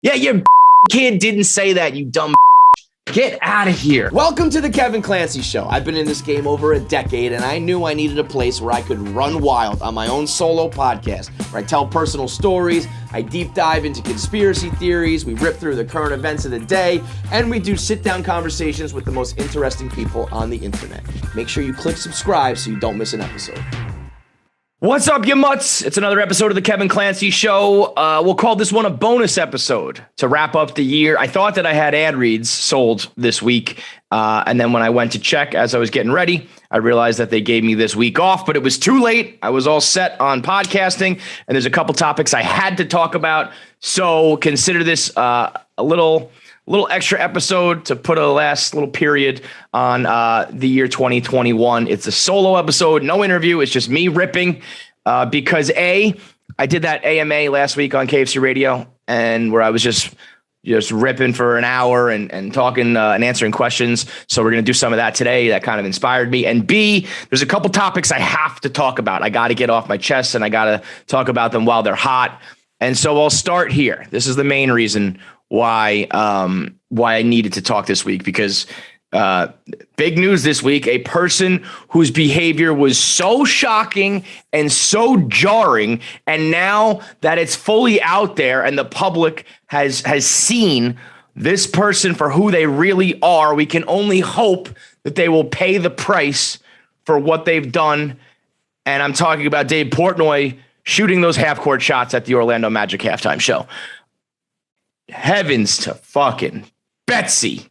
Yeah, your kid didn't say that, you dumb. Get out of here. Welcome to the Kevin Clancy Show. I've been in this game over a decade, and I knew I needed a place where I could run wild on my own solo podcast, where I tell personal stories, I deep dive into conspiracy theories, we rip through the current events of the day, and we do sit-down conversations with the most interesting people on the internet. Make sure you click subscribe so you don't miss an episode. What's up, you mutts? It's another episode of the Kevin Clancy Show. We'll call this one a bonus episode to wrap up the year. I thought that I had ad reads sold this week. And then when I went to check as I was getting ready, I realized that they gave me this week off, but it was too late. I was all set on podcasting, and there's a couple topics I had to talk about. So consider this a little extra episode to put a last little period on the year 2021. It's a solo episode, no interview. It's just me ripping because I did that AMA last week on KFC Radio, and where I was just ripping for an hour and talking and answering questions. So we're going to do some of that today. That kind of inspired me. And B, there's a couple topics I have to talk about. I got to get off my chest, and I got to talk about them while they're hot. And so I'll start here. This is the main reason why I needed to talk this week, because big news this week, a person whose behavior was so shocking and so jarring, and now that it's fully out there and the public has seen this person for who they really are, we can only hope that they will pay the price for what they've done. And I'm talking about Dave Portnoy shooting those half-court shots at the Orlando Magic halftime show. Heavens to fucking Betsy.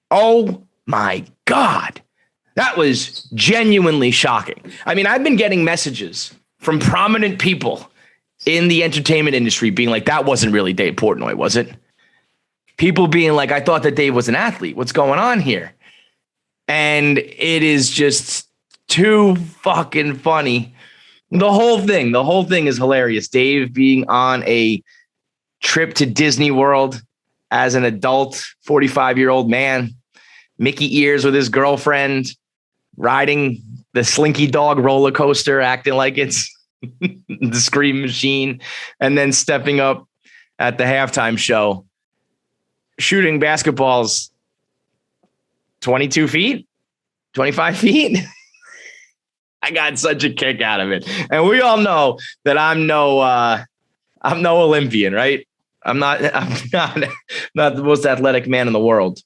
Oh my God. That was genuinely shocking. I mean, I've been getting messages from prominent people in the entertainment industry being like, that wasn't really Dave Portnoy, was it? People being like, I thought that Dave was an athlete. What's going on here? And it is just too fucking funny. The whole thing is hilarious. Dave being on a trip to Disney World as an adult 45-year-old man, Mickey ears with his girlfriend, riding the Slinky Dog roller coaster, acting like it's the Scream Machine, and then stepping up at the halftime show, shooting basketballs 22 feet, 25 feet. I got such a kick out of it. And we all know that I'm no Olympian, right? I'm not the most athletic man in the world.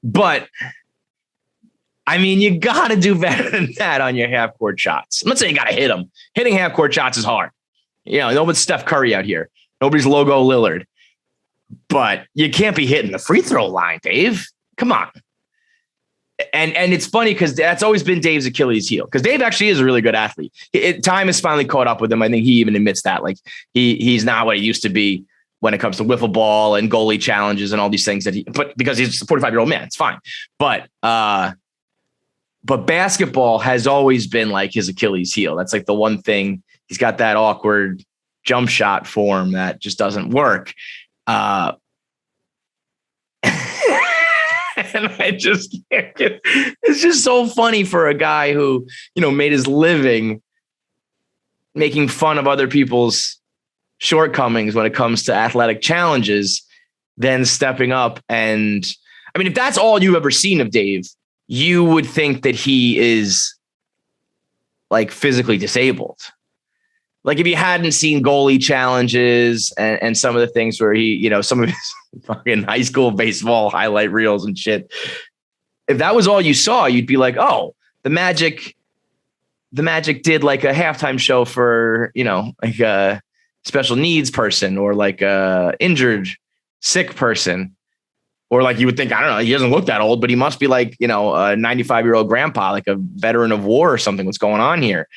But I mean, you got to do better than that on your half-court shots. I'm not saying you got to hit them. Hitting half-court shots is hard. You know, nobody's Steph Curry out here. Nobody's Logo Lillard. But you can't be hitting the free throw line, Dave. Come on. And it's funny because that's always been Dave's Achilles heel, because Dave actually is a really good athlete. Time has finally caught up with him. I think he even admits that. Like he's not what he used to be when it comes to wiffle ball and goalie challenges and all these things but because he's a 45-year-old man, it's fine. But basketball has always been like his Achilles heel. That's like the one thing. He's got that awkward jump shot form that just doesn't work. And it's just so funny for a guy who, made his living making fun of other people's shortcomings when it comes to athletic challenges, then stepping up. And I mean, if that's all you've ever seen of Dave, you would think that he is like physically disabled. Like if you hadn't seen goalie challenges and some of the things where he, some of his fucking high school baseball highlight reels and shit, if that was all you saw, you'd be like, oh, the Magic did like a halftime show for, like a special needs person or like a injured, sick person. Or like you would think, I don't know, he doesn't look that old, but he must be like, a 95-year-old grandpa, like a veteran of war or something. What's going on here?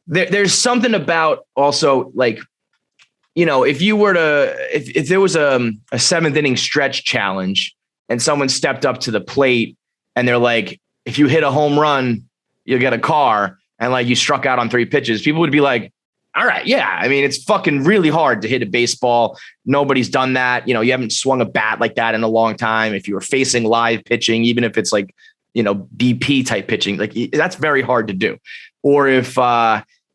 There's something about also like, if there was a seventh inning stretch challenge and someone stepped up to the plate and they're like, if you hit a home run, you'll get a car, and like you struck out on 3 pitches, people would be like, all right, yeah. I mean, it's fucking really hard to hit a baseball. Nobody's done that. You haven't swung a bat like that in a long time. If you were facing live pitching, even if it's like, BP type pitching, like that's very hard to do. Or if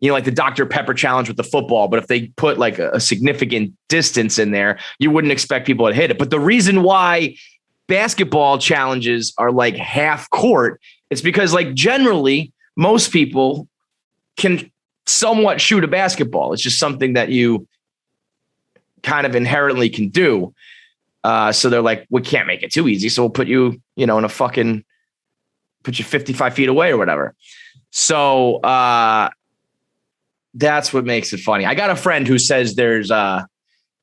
like the Dr. Pepper challenge with the football. But if they put like a significant distance in there, you wouldn't expect people to hit it. But the reason why basketball challenges are like half court, it's because like generally most people can somewhat shoot a basketball. It's just something that you kind of inherently can do. So they're like, we can't make it too easy. So we'll put you, in a fucking, put you 55 feet away or whatever. So that's what makes it funny. I got a friend who says there's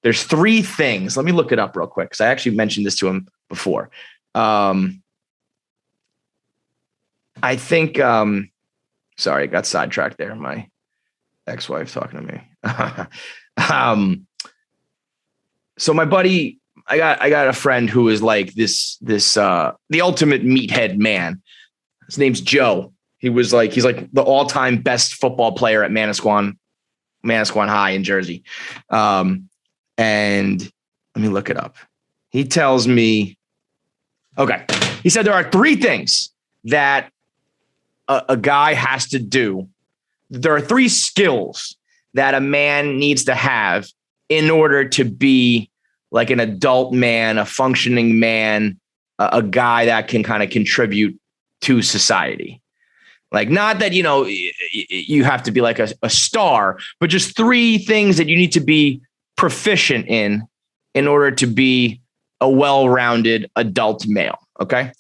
3 things. Let me look it up real quick, because I actually mentioned this to him before. I think, sorry, I got sidetracked there. My ex-wife talking to me. So my buddy, I got a friend who is like this the ultimate meathead man. His name's Joe. He's like the all-time best football player at Manasquan High in Jersey. And let me look it up. He tells me, okay. He said there are 3 things that a guy has to do. There are 3 skills that a man needs to have in order to be like an adult man, a functioning man, a guy that can kind of contribute to society. Like, not that, you have to be like a star, but just 3 things that you need to be proficient in order to be a well-rounded adult male. Okay.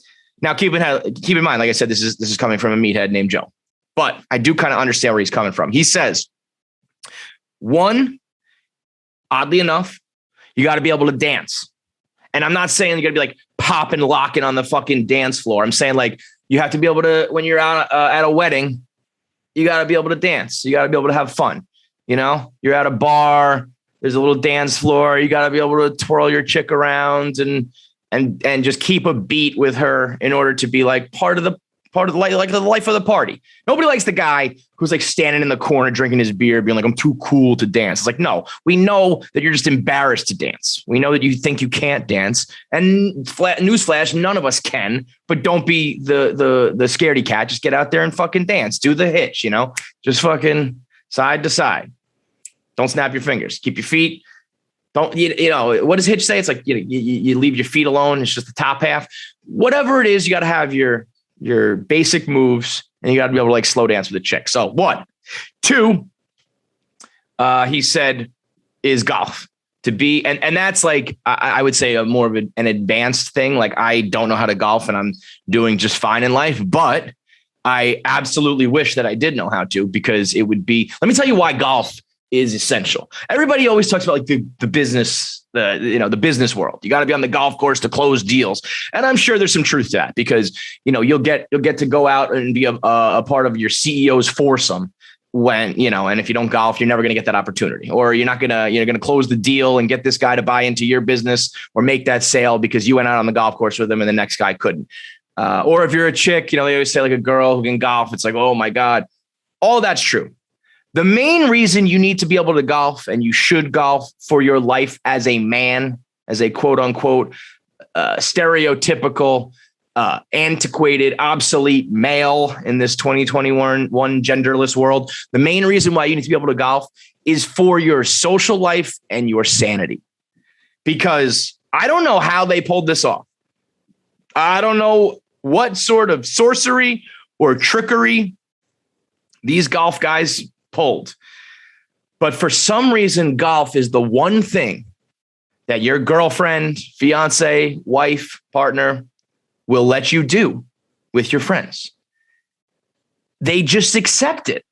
Now keep in mind, like I said, this is coming from a meathead named Joe, but I do kind of understand where he's coming from. He says, 1, oddly enough, you got to be able to dance. And I'm not saying you got to be like popping, locking on the fucking dance floor. I'm saying like, you have to be able to, when you're out at a wedding, you got to be able to dance. You got to be able to have fun. You're at a bar, there's a little dance floor. You got to be able to twirl your chick around and just keep a beat with her in order to be like part of the life of the party. Nobody likes the guy who's like standing in the corner drinking his beer, being like, I'm too cool to dance. It's like, no, we know that you're just embarrassed to dance. We know that you think you can't dance. And newsflash, none of us can. But don't be the scaredy cat. Just get out there and fucking dance. Do the hitch, just fucking side to side. Don't snap your fingers. Keep your feet. Don't, what does hitch say? It's like, you leave your feet alone. It's just the top half. Whatever it is, you got to have your basic moves, and you got to be able to like slow dance with a chick. So 1, 2, he said, is golf. To be, and that's like, I would say more of an advanced thing. Like, I don't know how to golf and I'm doing just fine in life, but I absolutely wish that I did know how to, because it would be, let me tell you why golf is essential. Everybody always talks about like the business, the business world. You got to be on the golf course to close deals. And I'm sure there's some truth to that, because, you'll get to go out and be a part of your CEO's foursome when, and if you don't golf, you're never going to get that opportunity, or you're going to close the deal and get this guy to buy into your business or make that sale because you went out on the golf course with him and the next guy couldn't. Or if you're a chick, they always say like a girl who can golf. It's like, oh my God, all that's true. The main reason you need to be able to golf, and you should golf for your life as a man, as a quote unquote stereotypical, antiquated, obsolete male in this 2021 genderless world. The main reason why you need to be able to golf is for your social life and your sanity. Because I don't know how they pulled this off. I don't know what sort of sorcery or trickery these golf guys pulled. But for some reason, golf is the one thing that your girlfriend, fiance, wife, partner will let you do with your friends. They just accept it.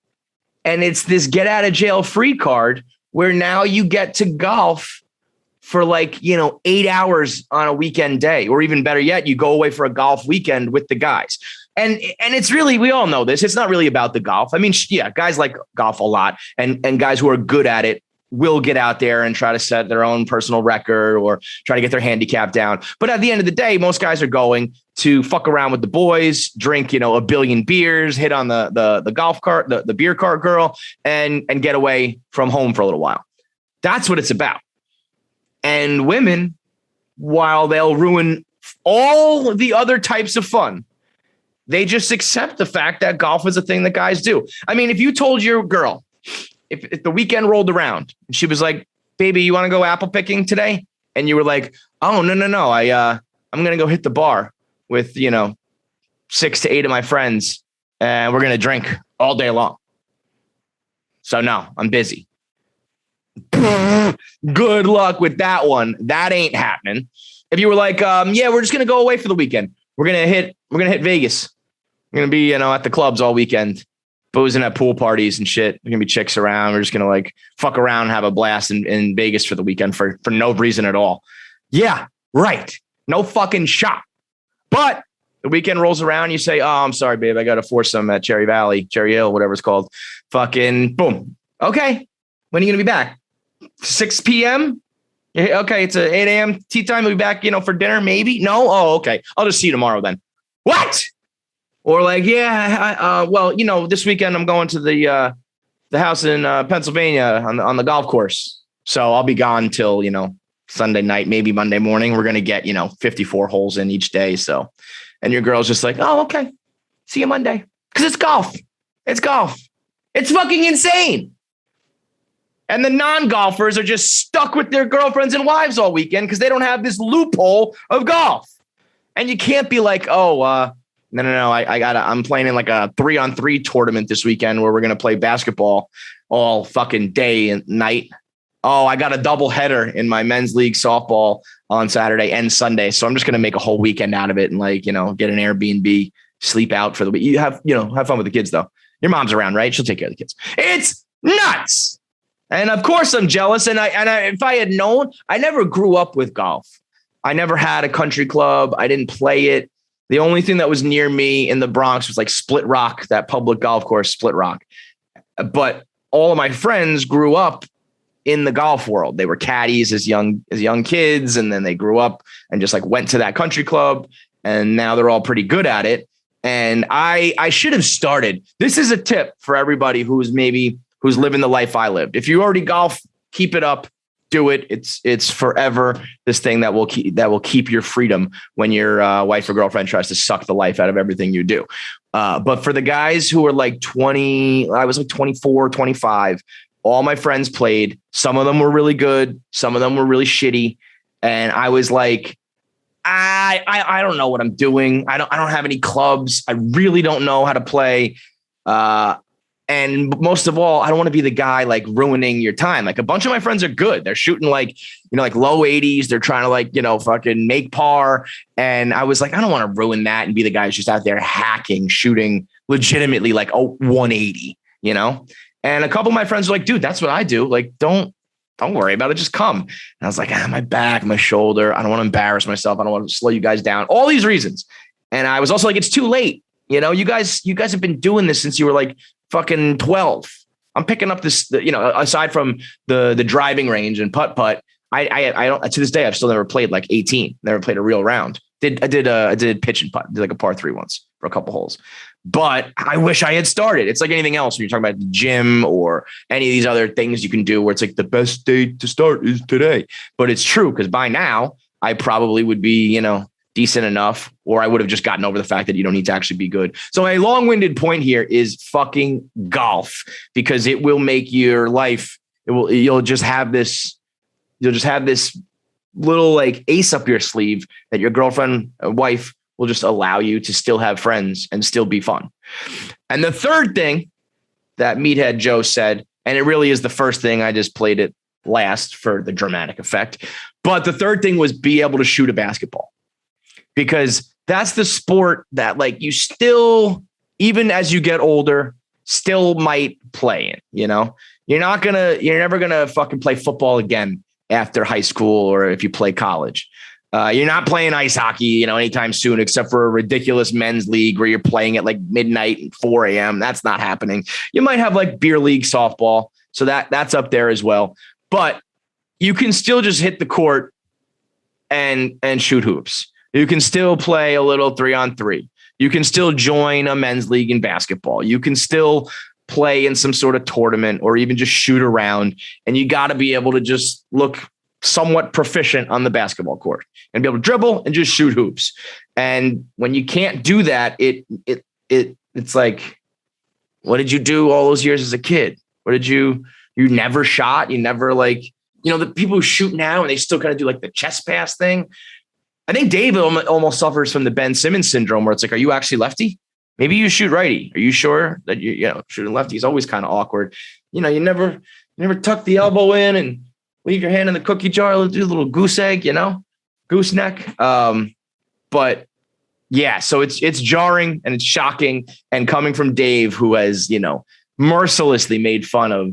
And it's this get out of jail free card where now you get to golf for like, 8 hours on a weekend day, or even better yet, you go away for a golf weekend with the guys. And it's really, we all know this. It's not really about the golf. I mean, yeah, guys like golf a lot, and guys who are good at it will get out there and try to set their own personal record or try to get their handicap down. But at the end of the day, most guys are going to fuck around with the boys, drink, a billion beers, hit on the golf cart, the beer cart girl, and get away from home for a little while. That's what it's about. And women, while they'll ruin all the other types of fun, they just accept the fact that golf is a thing that guys do. I mean, if you told your girl, if the weekend rolled around and she was like, baby, you want to go apple picking today? And you were like, oh, no. I'm going to go hit the bar with, 6 to 8 of my friends and we're going to drink all day long. So no, I'm busy. Good luck with that one. That ain't happening. If you were like, yeah, we're just going to go away for the weekend. We're going to hit Vegas. We're going to be, at the clubs all weekend, boozing at pool parties and shit. There's going to be chicks around. We're just going to like fuck around and have a blast in Vegas for the weekend for no reason at all. Yeah, right. No fucking shot. But the weekend rolls around. You say, oh, I'm sorry, babe. I got a foursome at Cherry Hill, whatever it's called. Fucking boom. Okay. When are you going to be back? 6 p.m.? Okay, it's a 8 a.m. tea time. We'll be back, for dinner, maybe? No? Oh, okay. I'll just see you tomorrow then. What? Or like, yeah, this weekend I'm going to the house in Pennsylvania on the golf course. So I'll be gone till, Sunday night, maybe Monday morning. We're going to get, 54 holes in each day. So, and your girl's just like, oh, okay. See you Monday. Because it's golf. It's golf. It's fucking insane. And the non-golfers are just stuck with their girlfriends and wives all weekend because they don't have this loophole of golf. And you can't be like, oh, no. I'm playing in like a 3-on-3 tournament this weekend where we're going to play basketball all fucking day and night. Oh, I got a double header in my men's league softball on Saturday and Sunday. So I'm just going to make a whole weekend out of it and get an Airbnb, sleep out for the week. You have fun with the kids though. Your mom's around, right? She'll take care of the kids. It's nuts. And of course I'm jealous. And if I had known, I never grew up with golf. I never had a country club. I didn't play it. The only thing that was near me in the Bronx was like Split Rock, that public golf course, Split Rock. But all of my friends grew up in the golf world. They were caddies as young kids. And then they grew up and just like went to that country club. And now they're all pretty good at it. And I should have started. This is a tip for everybody who's living the life I lived. If you already golf, keep it up, do it. It's forever this thing that will keep your freedom when your wife or girlfriend tries to suck the life out of everything you do. But for the guys who are like 20, I was like 24, 25, all my friends played. Some of them were really good. Some of them were really shitty. And I was like, I don't know what I'm doing. I don't have any clubs. I really don't know how to play. And most of all, I don't want to be the guy like ruining your time. Like a bunch of my friends are good. They're shooting like low 80s. They're trying to fucking make par. And I was like, I don't want to ruin that and be the guy who's just out there hacking, shooting legitimately like 180, And a couple of my friends were like, dude, that's what I do. Like, don't worry about it. Just come. And I was like, my back, my shoulder. I don't want to embarrass myself. I don't want to slow you guys down. All these reasons. And I was also like, it's too late. You guys have been doing this since you were like fucking 12. I'm picking up this, aside from the driving range and putt. I don't, to this day, I've still never played like 18, never played a real round. I did pitch and putt, did like a par 3 once for a couple holes, but I wish I had started. It's like anything else when you're talking about the gym or any of these other things you can do where it's like the best day to start is today. But it's true because by now I probably would be, decent enough, or I would have just gotten over the fact that you don't need to actually be good. So a long-winded point here is fucking golf, because it will make your life. You'll just have this little like ace up your sleeve that your girlfriend or wife will just allow you to still have friends and still be fun. And the third thing that Meathead Joe said, and it really is the first thing, I just played it last for the dramatic effect, but the third thing was be able to shoot a basketball. Because that's the sport that like you still, even as you get older, still might play in, you're never going to fucking play football again after high school or if you play college. You're not playing ice hockey, anytime soon, except for a ridiculous men's league where you're playing at like midnight and 4 a.m. That's not happening. You might have like beer league softball. So that's up there as well. But you can still just hit the court and shoot hoops. You can still play a little 3-on-3. You can still join a men's league in basketball. You can still play in some sort of tournament or even just shoot around. And you got to be able to just look somewhat proficient on the basketball court and be able to dribble and just shoot hoops. And when you can't do that, it's like, what did you do all those years as a kid? What did you never shot? You never like, the people who shoot now and they still kind of do like the chest pass thing. I think Dave almost suffers from the Ben Simmons syndrome where it's like, are you actually lefty? Maybe you shoot righty. Are you sure that you shooting lefty is always kind of awkward? You never tuck the elbow in and leave your hand in the cookie jar, do a little goose egg, gooseneck. But yeah, so it's jarring and it's shocking. And coming from Dave, who has, mercilessly made fun of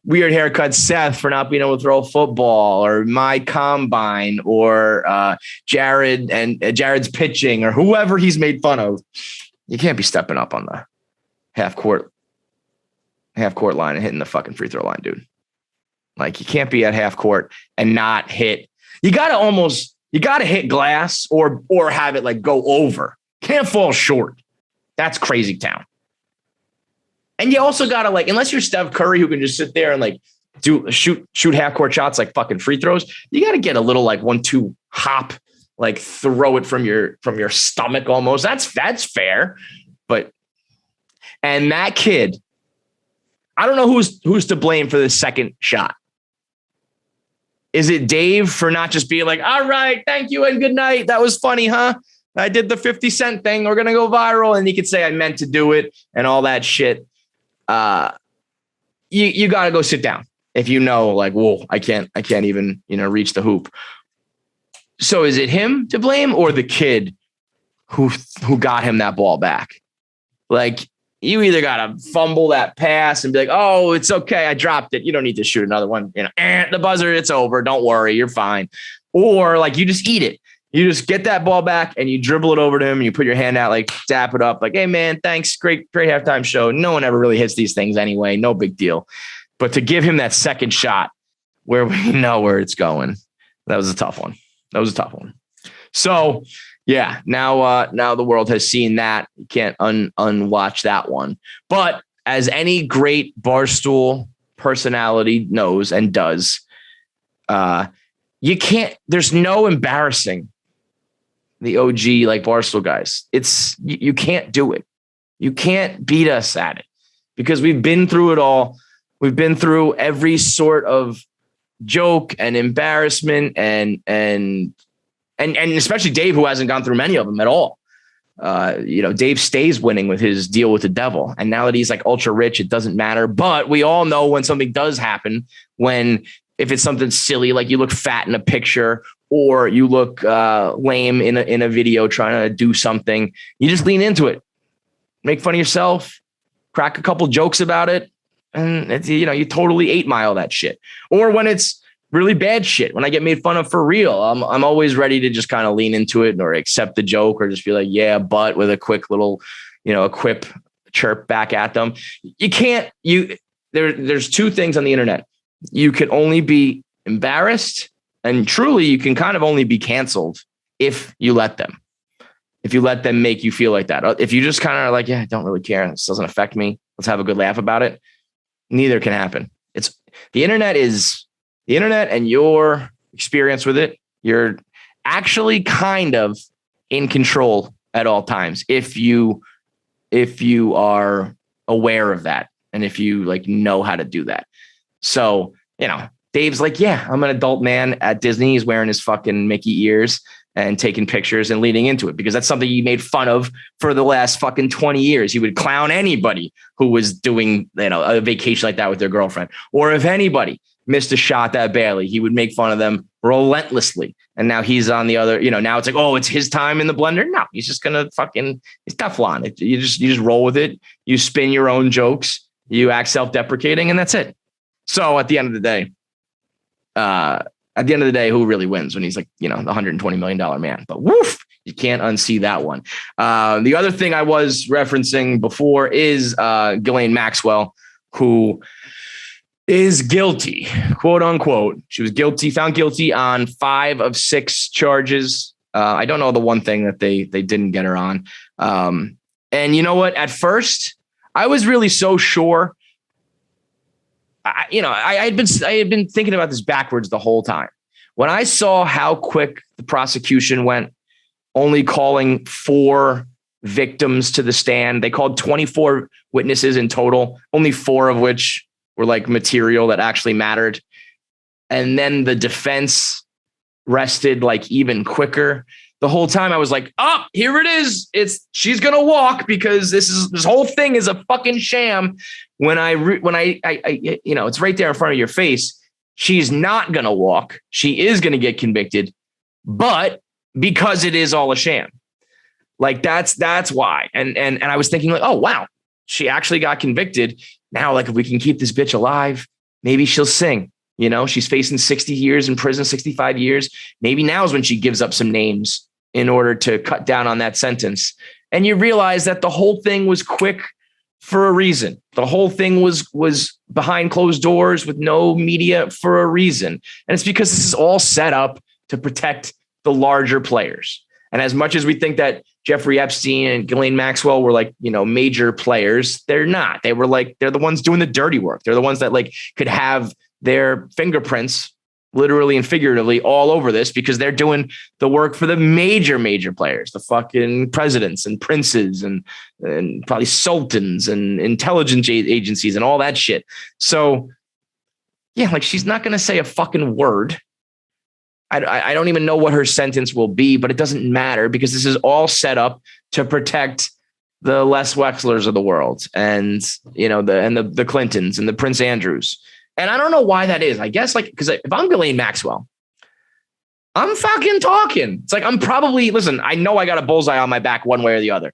weird haircut Seth for not being able to throw a football, or my combine, or Jared's pitching, or whoever he's made fun of. You can't be stepping up on the half court line and hitting the fucking free throw line, dude. Like, you can't be at half court and not hit. You got to hit glass or have it like go over. Can't fall short. That's crazy town. And you also got to, like, unless you're Steph Curry, who can just sit there and like shoot half court shots like fucking free throws, you got to get a little like 1-2 hop, like throw it from your stomach almost. That's fair. And that kid, I don't know who's to blame for the second shot. Is it Dave for not just being like, all right, thank you and good night. That was funny, huh? I did the 50 Cent thing. We're going to go viral. And he could say I meant to do it and all that shit. You got to go sit down. If like, whoa, I can't even, reach the hoop. So is it him to blame or the kid who got him that ball back? Like, you either got to fumble that pass and be like, oh, it's okay, I dropped it. You don't need to shoot another one. The buzzer, it's over. Don't worry, you're fine. Or like, you just eat it. You just get that ball back and you dribble it over to him and you put your hand out, like dap it up. Like, hey man, thanks. Great halftime show. No one ever really hits these things anyway. No big deal. But to give him that second shot where we know where it's going, that was a tough one. So yeah, now the world has seen that. You can't unwatch that one. But as any great Barstool personality knows and does, you can't. There's no embarrassing the OG like Barstool guys. You can't do it. You can't beat us at it because we've been through it all. We've been through every sort of joke and embarrassment and especially Dave, who hasn't gone through many of them at all. Dave stays winning with his deal with the devil. And now that he's like ultra rich, it doesn't matter. But we all know when something does happen, if it's something silly, like you look fat in a picture or you look lame in a video trying to do something, you just lean into it, make fun of yourself, crack a couple jokes about it. And it's, you totally 8 Mile that shit. Or when it's really bad shit, when I get made fun of for real, I'm always ready to just kind of lean into it or accept the joke or just be like, yeah, but with a quick little, a quip chirp back at them. You can't, there's two things on the internet. You can only be embarrassed and truly you can kind of only be canceled if you let them make you feel like that. If you just kind of like, yeah, I don't really care. This doesn't affect me. Let's have a good laugh about it. Neither can happen. It's the internet and your experience with it. You're actually kind of in control at all times. If you are aware of that. And if you like know how to do that. So, Dave's like, yeah, I'm an adult man at Disney. He's wearing his fucking Mickey ears and taking pictures and leading into it because that's something he made fun of for the last fucking 20 years. He would clown anybody who was doing, a vacation like that with their girlfriend. Or if anybody missed a shot that badly, he would make fun of them relentlessly. And now he's on the other, now it's like, oh, it's his time in the blender. No, he's just going to it's Teflon. You just roll with it. You spin your own jokes. You act self-deprecating and that's it. So at the end of the day, who really wins when he's like, the $120 million man? But woof, you can't unsee that one. The other thing I was referencing before is Ghislaine Maxwell, who is guilty, quote unquote. She was found guilty on 5 of 6 charges. I don't know the one thing that they didn't get her on. And you know what? At first, I was really so sure. I had been thinking about this backwards the whole time. When I saw how quick the prosecution went, only calling 4 victims to the stand, they called 24 witnesses in total, only 4 of which were like material that actually mattered. And then the defense rested like even quicker. The whole time I was like, oh, here it is. She's going to walk because this whole thing is a fucking sham. When I it's right there in front of your face. She's not going to walk. She is going to get convicted, but because it is all a sham. Like that's why. And I was thinking like, oh, wow, she actually got convicted. Now, like if we can keep this bitch alive, maybe she'll sing. You know, she's facing 60 years in prison, 65 years. Maybe now is when she gives up some names in order to cut down on that sentence. And you realize that the whole thing was quick for a reason. The whole thing was behind closed doors with no media for a reason. And it's because this is all set up to protect the larger players. And as much as we think that Jeffrey Epstein and Ghislaine Maxwell were like, major players, they're not. They're the ones doing the dirty work. They're the ones that like could have their fingerprints literally and figuratively all over this because they're doing the work for the major players, the fucking presidents and princes and probably sultans and intelligence agencies and all that shit. So yeah, like she's not going to say a fucking word. I don't even know what her sentence will be, but it doesn't matter because this is all set up to protect the Les Wexlers of the world and, the Clintons and the Prince Andrews. And I don't know why that is. I guess because if I'm Ghislaine Maxwell, I'm fucking talking. It's like listen, I know I got a bullseye on my back one way or the other.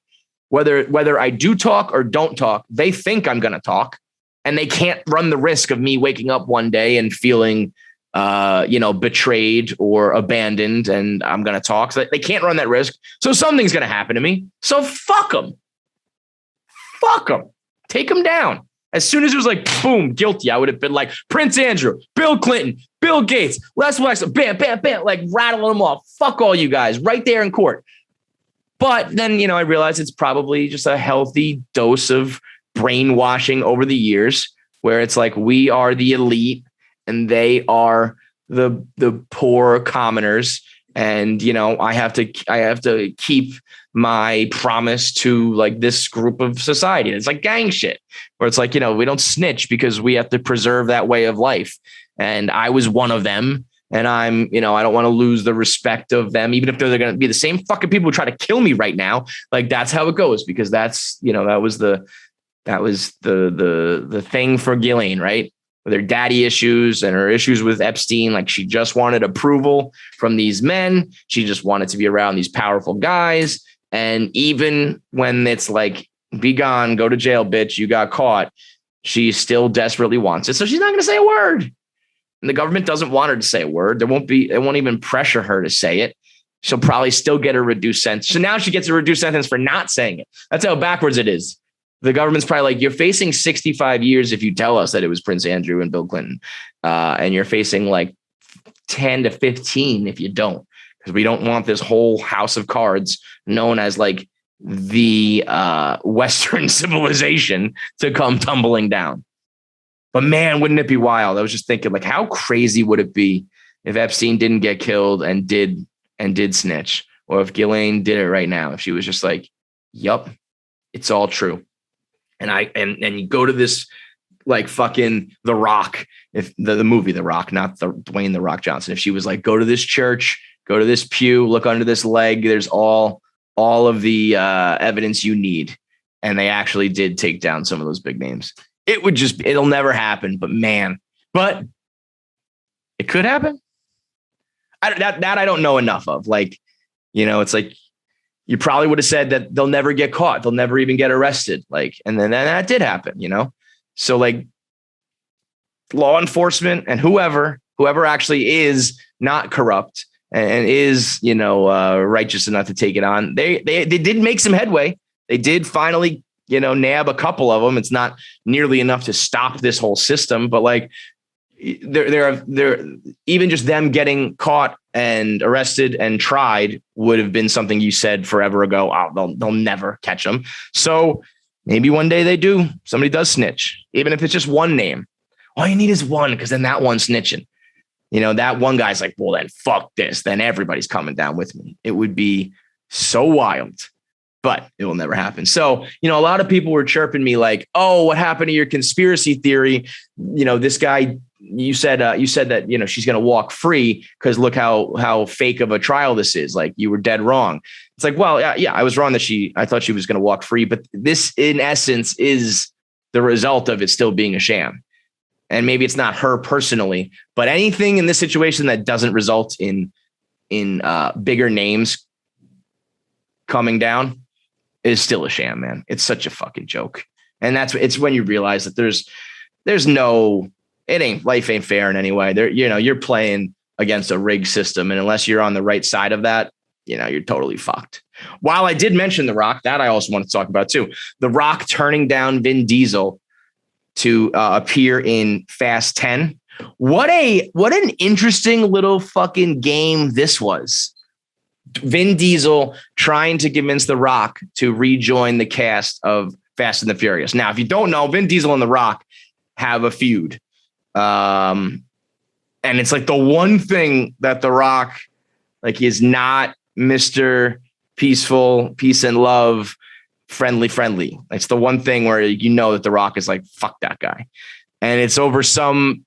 Whether I do talk or don't talk, they think I'm going to talk and they can't run the risk of me waking up one day and feeling, betrayed or abandoned and I'm going to talk. So they can't run that risk. So something's going to happen to me. So fuck them. Fuck them. Take them down. As soon as it was like, boom, guilty, I would have been like Prince Andrew, Bill Clinton, Bill Gates, Les Wexler, bam, bam, bam, like rattling them off. Fuck all you guys right there in court. But then, I realized it's probably just a healthy dose of brainwashing over the years where it's like we are the elite and they are the poor commoners. And, I have to keep my promise to like this group of society. It's like gang shit where it's like, we don't snitch because we have to preserve that way of life. And I was one of them. And I'm, I don't want to lose the respect of them, even if they're going to be the same fucking people who try to kill me right now. Like that's how it goes because that's, that was the thing for Ghislaine, right? With her daddy issues and her issues with Epstein. Like she just wanted approval from these men. She just wanted to be around these powerful guys. And even when it's like, be gone, go to jail, bitch, you got caught, she still desperately wants it. So she's not going to say a word. And the government doesn't want her to say a word. It won't even pressure her to say it. She'll probably still get a reduced sentence. So now she gets a reduced sentence for not saying it. That's how backwards it is. The government's probably like, you're facing 65 years if you tell us that it was Prince Andrew and Bill Clinton. And you're facing like 10 to 15 if you don't. Because we don't want this whole house of cards known as like the Western civilization to come tumbling down. But man, wouldn't it be wild? I was just thinking like, how crazy would it be if Epstein didn't get killed and did snitch? Or if Ghislaine did it right now, if she was just like, yup, it's all true. And you go to this like fucking The Rock, if the movie The Rock, not the Dwayne The Rock Johnson. If she was like, go to this church, go to this pew, look under this leg. There's all of the evidence you need. And they actually did take down some of those big names. It'll never happen, but it could happen. That I don't know enough of. Like, it's like, you probably would have said that they'll never get caught. They'll never even get arrested. Like, and then that did happen, So like law enforcement and whoever actually is not corrupt and is, righteous enough to take it on. They did make some headway. They did finally, nab a couple of them. It's not nearly enough to stop this whole system, but like they're even just them getting caught and arrested and tried would have been something you said forever ago. Oh, they'll never catch them. So maybe one day they do. Somebody does snitch, even if it's just one name. All you need is one, because then that one's snitching. That one guy's like, well, then fuck this. Then everybody's coming down with me. It would be so wild. but it will never happen. So, a lot of people were chirping me like, oh, what happened to your conspiracy theory? This guy, you said that, she's going to walk free because look how fake of a trial this is. Like, you were dead wrong. It's like, well, yeah, I was wrong that I thought she was going to walk free, but this in essence is the result of it still being a sham. And maybe it's not her personally, but anything in this situation that doesn't result in bigger names coming down is still a sham, man. It's such a fucking joke. And it's when you realize that life ain't fair in any way. You're playing against a rigged system. And unless you're on the right side of that, you're totally fucked. While I did mention The Rock, that I also want to talk about too. The Rock turning down Vin Diesel to appear in Fast 10. What an interesting little fucking game this was. Vin Diesel trying to convince The Rock to rejoin the cast of Fast and the Furious. Now, if you don't know, Vin Diesel and The Rock have a feud. And it's like the one thing that The Rock, like, is not Mr. Peaceful, peace and love, friendly. It's the one thing where that The Rock is like, fuck that guy. And it's over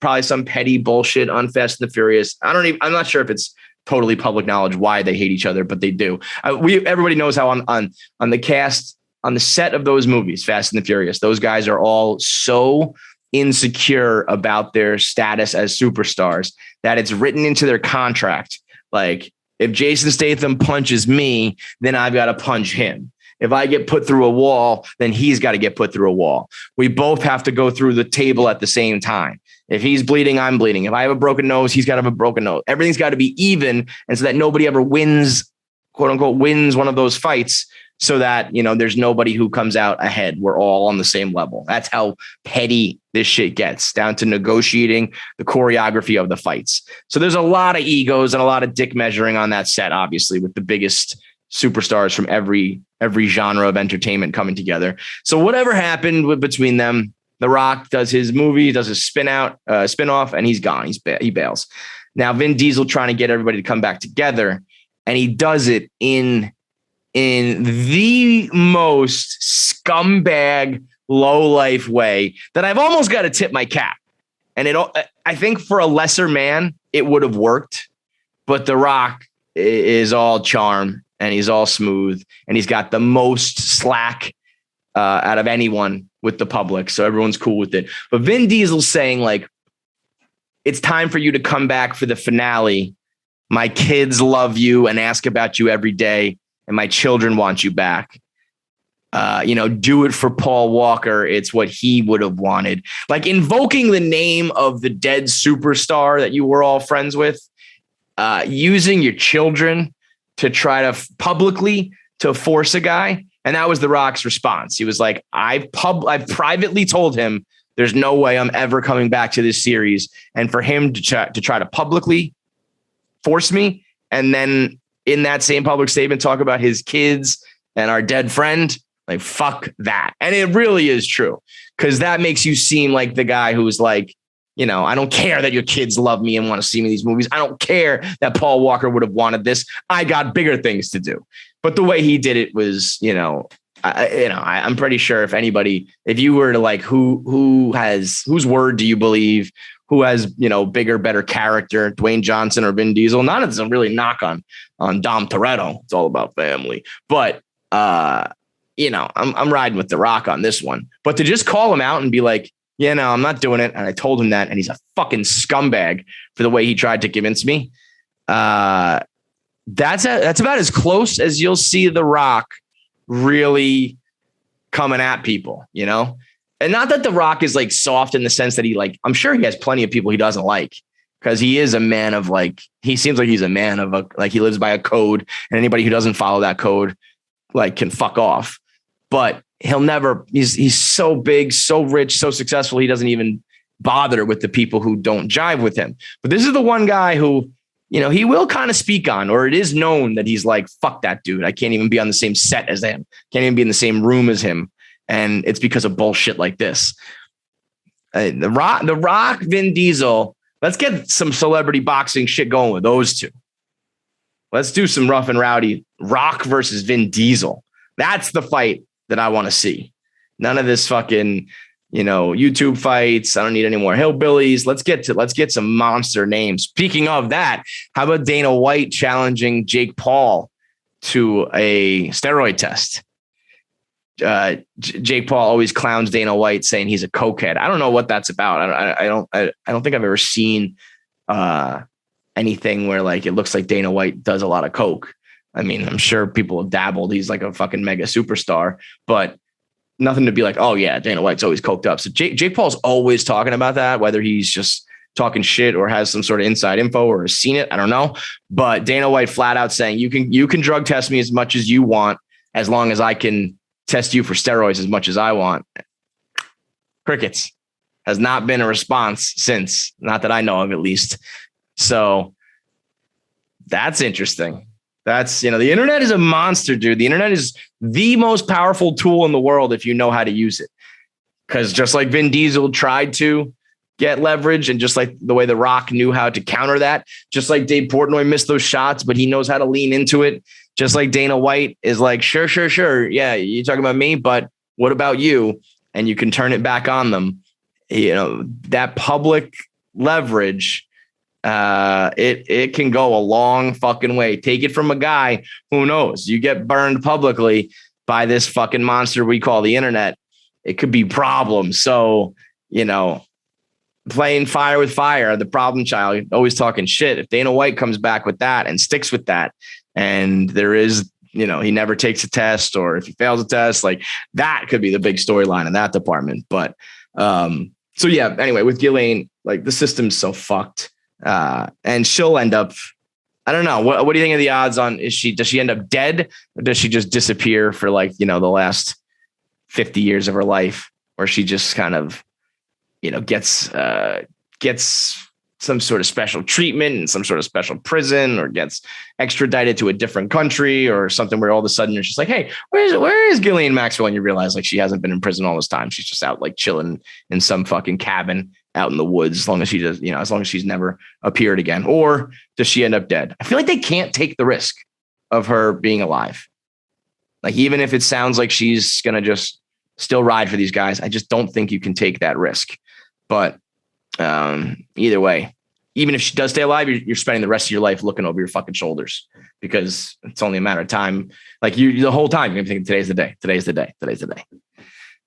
probably some petty bullshit on Fast and the Furious. I'm not sure if it's totally public knowledge why they hate each other, but they do. Everybody knows how on the cast, on the set of those movies, Fast and the Furious, those guys are all so insecure about their status as superstars that it's written into their contract. Like, if Jason Statham punches me, then I've got to punch him. If I get put through a wall, then he's got to get put through a wall. We both have to go through the table at the same time. If he's bleeding, I'm bleeding. If I have a broken nose, he's got to have a broken nose. Everything's got to be even. And so that nobody ever wins, quote unquote, wins one of those fights, so that, there's nobody who comes out ahead. We're all on the same level. That's how petty this shit gets, down to negotiating the choreography of the fights. So there's a lot of egos and a lot of dick measuring on that set, obviously, with the biggest superstars from every genre of entertainment coming together. So whatever happened between them, The Rock does his movie, does his spin-off, and he's gone. He bails. Now, Vin Diesel trying to get everybody to come back together, and he does it in the most scumbag, low-life way that I've almost got to tip my cap. And I think for a lesser man, it would have worked. But The Rock is all charm, and he's all smooth, and he's got the most slack out of anyone with the public. So everyone's cool with it. But Vin Diesel's saying, like, it's time for you to come back for the finale. My kids love you and ask about you every day, and my children want you back. Do it for Paul Walker. It's what he would have wanted. Like, invoking the name of the dead superstar that you were all friends with, using your children to try to publicly to force a guy. And that was The Rock's response. He was like, I've privately told him there's no way I'm ever coming back to this series. And for him to try to publicly force me, and then in that same public statement talk about his kids and our dead friend, like, fuck that. And it really is true, because that makes you seem like the guy who's like, I don't care that your kids love me and want to see me in these movies. I don't care that Paul Walker would have wanted this. I got bigger things to do. But the way he did it was, I'm pretty sure if you were to like, whose word do you believe? Who has, bigger, better character, Dwayne Johnson or Vin Diesel? None of this is really knock on Dom Toretto. It's all about family. But, I'm riding with The Rock on this one. But to just call him out and be like, yeah, no, I'm not doing it. And I told him that, and he's a fucking scumbag for the way he tried to convince me. That's about as close as you'll see The Rock really coming at people, And not that The Rock is like soft in the sense that I'm sure he has plenty of people he doesn't like, because he is a man of he seems like he's a man of he lives by a code, and anybody who doesn't follow that code can fuck off. But he's so big, so rich, so successful, he doesn't even bother with the people who don't jive with him. But this is the one guy who, he will kind of speak on, or it is known that he's like, fuck that dude. I can't even be on the same set as him. Can't even be in the same room as him. And it's because of bullshit like this. The Rock, Vin Diesel. Let's get some celebrity boxing shit going with those two. Let's do some rough and rowdy Rock versus Vin Diesel. That's the fight that I want to see. None of this fucking, YouTube fights. I don't need any more hillbillies. Let's get some monster names. Speaking of that, how about Dana White challenging Jake Paul to a steroid test? Jake Paul always clowns Dana White, saying he's a cokehead. I don't know what that's about. I don't think I've ever seen anything where like it looks like Dana White does a lot of coke. I mean, I'm sure people have dabbled. He's like a fucking mega superstar, but nothing to be like, oh yeah, Dana White's always coked up. So Jake Paul's always talking about that, whether he's just talking shit or has some sort of inside info or has seen it. I don't know. But Dana White flat out saying you can drug test me as much as you want, as long as I can test you for steroids as much as I want. Crickets. Has not been a response since, not that I know of at least. So that's interesting. That's, the internet is a monster, dude. The internet is the most powerful tool in the world if you know how to use it. Because just like Vin Diesel tried to get leverage, and just like the way The Rock knew how to counter that, just like Dave Portnoy missed those shots, but he knows how to lean into it. Just like Dana White is like, sure. Yeah, you're talking about me, but what about you? And you can turn it back on them. That public leverage, it can go a long fucking way. Take it from a guy who knows. You get burned publicly by this fucking monster we call the internet, it could be problems. So, playing fire with fire, the problem child, always talking shit. If Dana White comes back with that and sticks with that, and there is, he never takes a test, or if he fails a test, like that could be the big storyline in that department. But so yeah, anyway, with Ghislaine, like the system's so fucked. And she'll end up, I don't know. What do you think of the odds on, does she end up dead, or does she just disappear for like, the last 50 years of her life, or she just kind of, gets some sort of special treatment in some sort of special prison, or gets extradited to a different country or something, where all of a sudden you're just like, hey, where is Ghislaine Maxwell? And you realize like she hasn't been in prison all this time. She's just out like chilling in some fucking cabin out in the woods, as long as she does, as long as she's never appeared again. Or does she end up dead? I feel like they can't take the risk of her being alive. Like, even if it sounds like she's going to just still ride for these guys, I just don't think you can take that risk. But either way, even if she does stay alive, you're spending the rest of your life looking over your fucking shoulders, because it's only a matter of time. Like the whole time you're thinking, today's the day.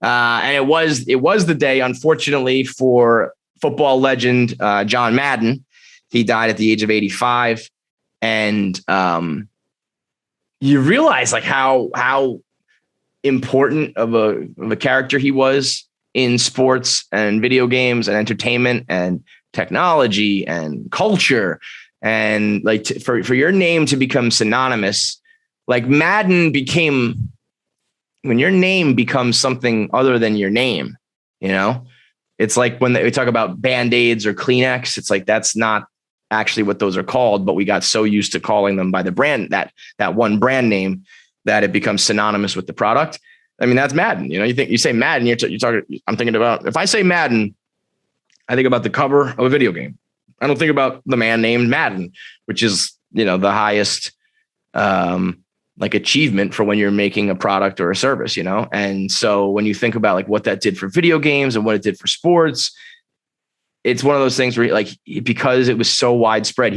And it was the day, unfortunately, for football legend John Madden. He died at the age of 85. And you realize like how important of a character he was in sports and video games and entertainment and technology and culture. And like for your name to become synonymous, like Madden became, when your name becomes something other than your name, it's like when we talk about Band-Aids or Kleenex, it's like, that's not actually what those are called, but we got so used to calling them by the brand, that one brand name, that it becomes synonymous with the product. I mean, that's Madden. You say Madden, you're talking, I'm thinking about, if I say Madden, I think about the cover of a video game. I don't think about the man named Madden, which is, the highest, like achievement for when you're making a product or a service, And so when you think about like what that did for video games and what it did for sports, it's one of those things where like, because it was so widespread,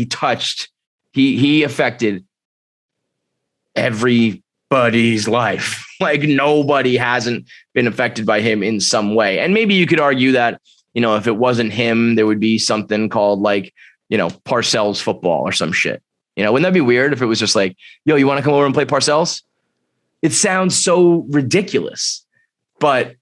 he affected everybody's life. Like nobody hasn't been affected by him in some way. And maybe you could argue that, if it wasn't him, there would be something called like, Parcells football or some shit. Wouldn't that be weird if it was just like, yo, you want to come over and play Parcells? It sounds so ridiculous, but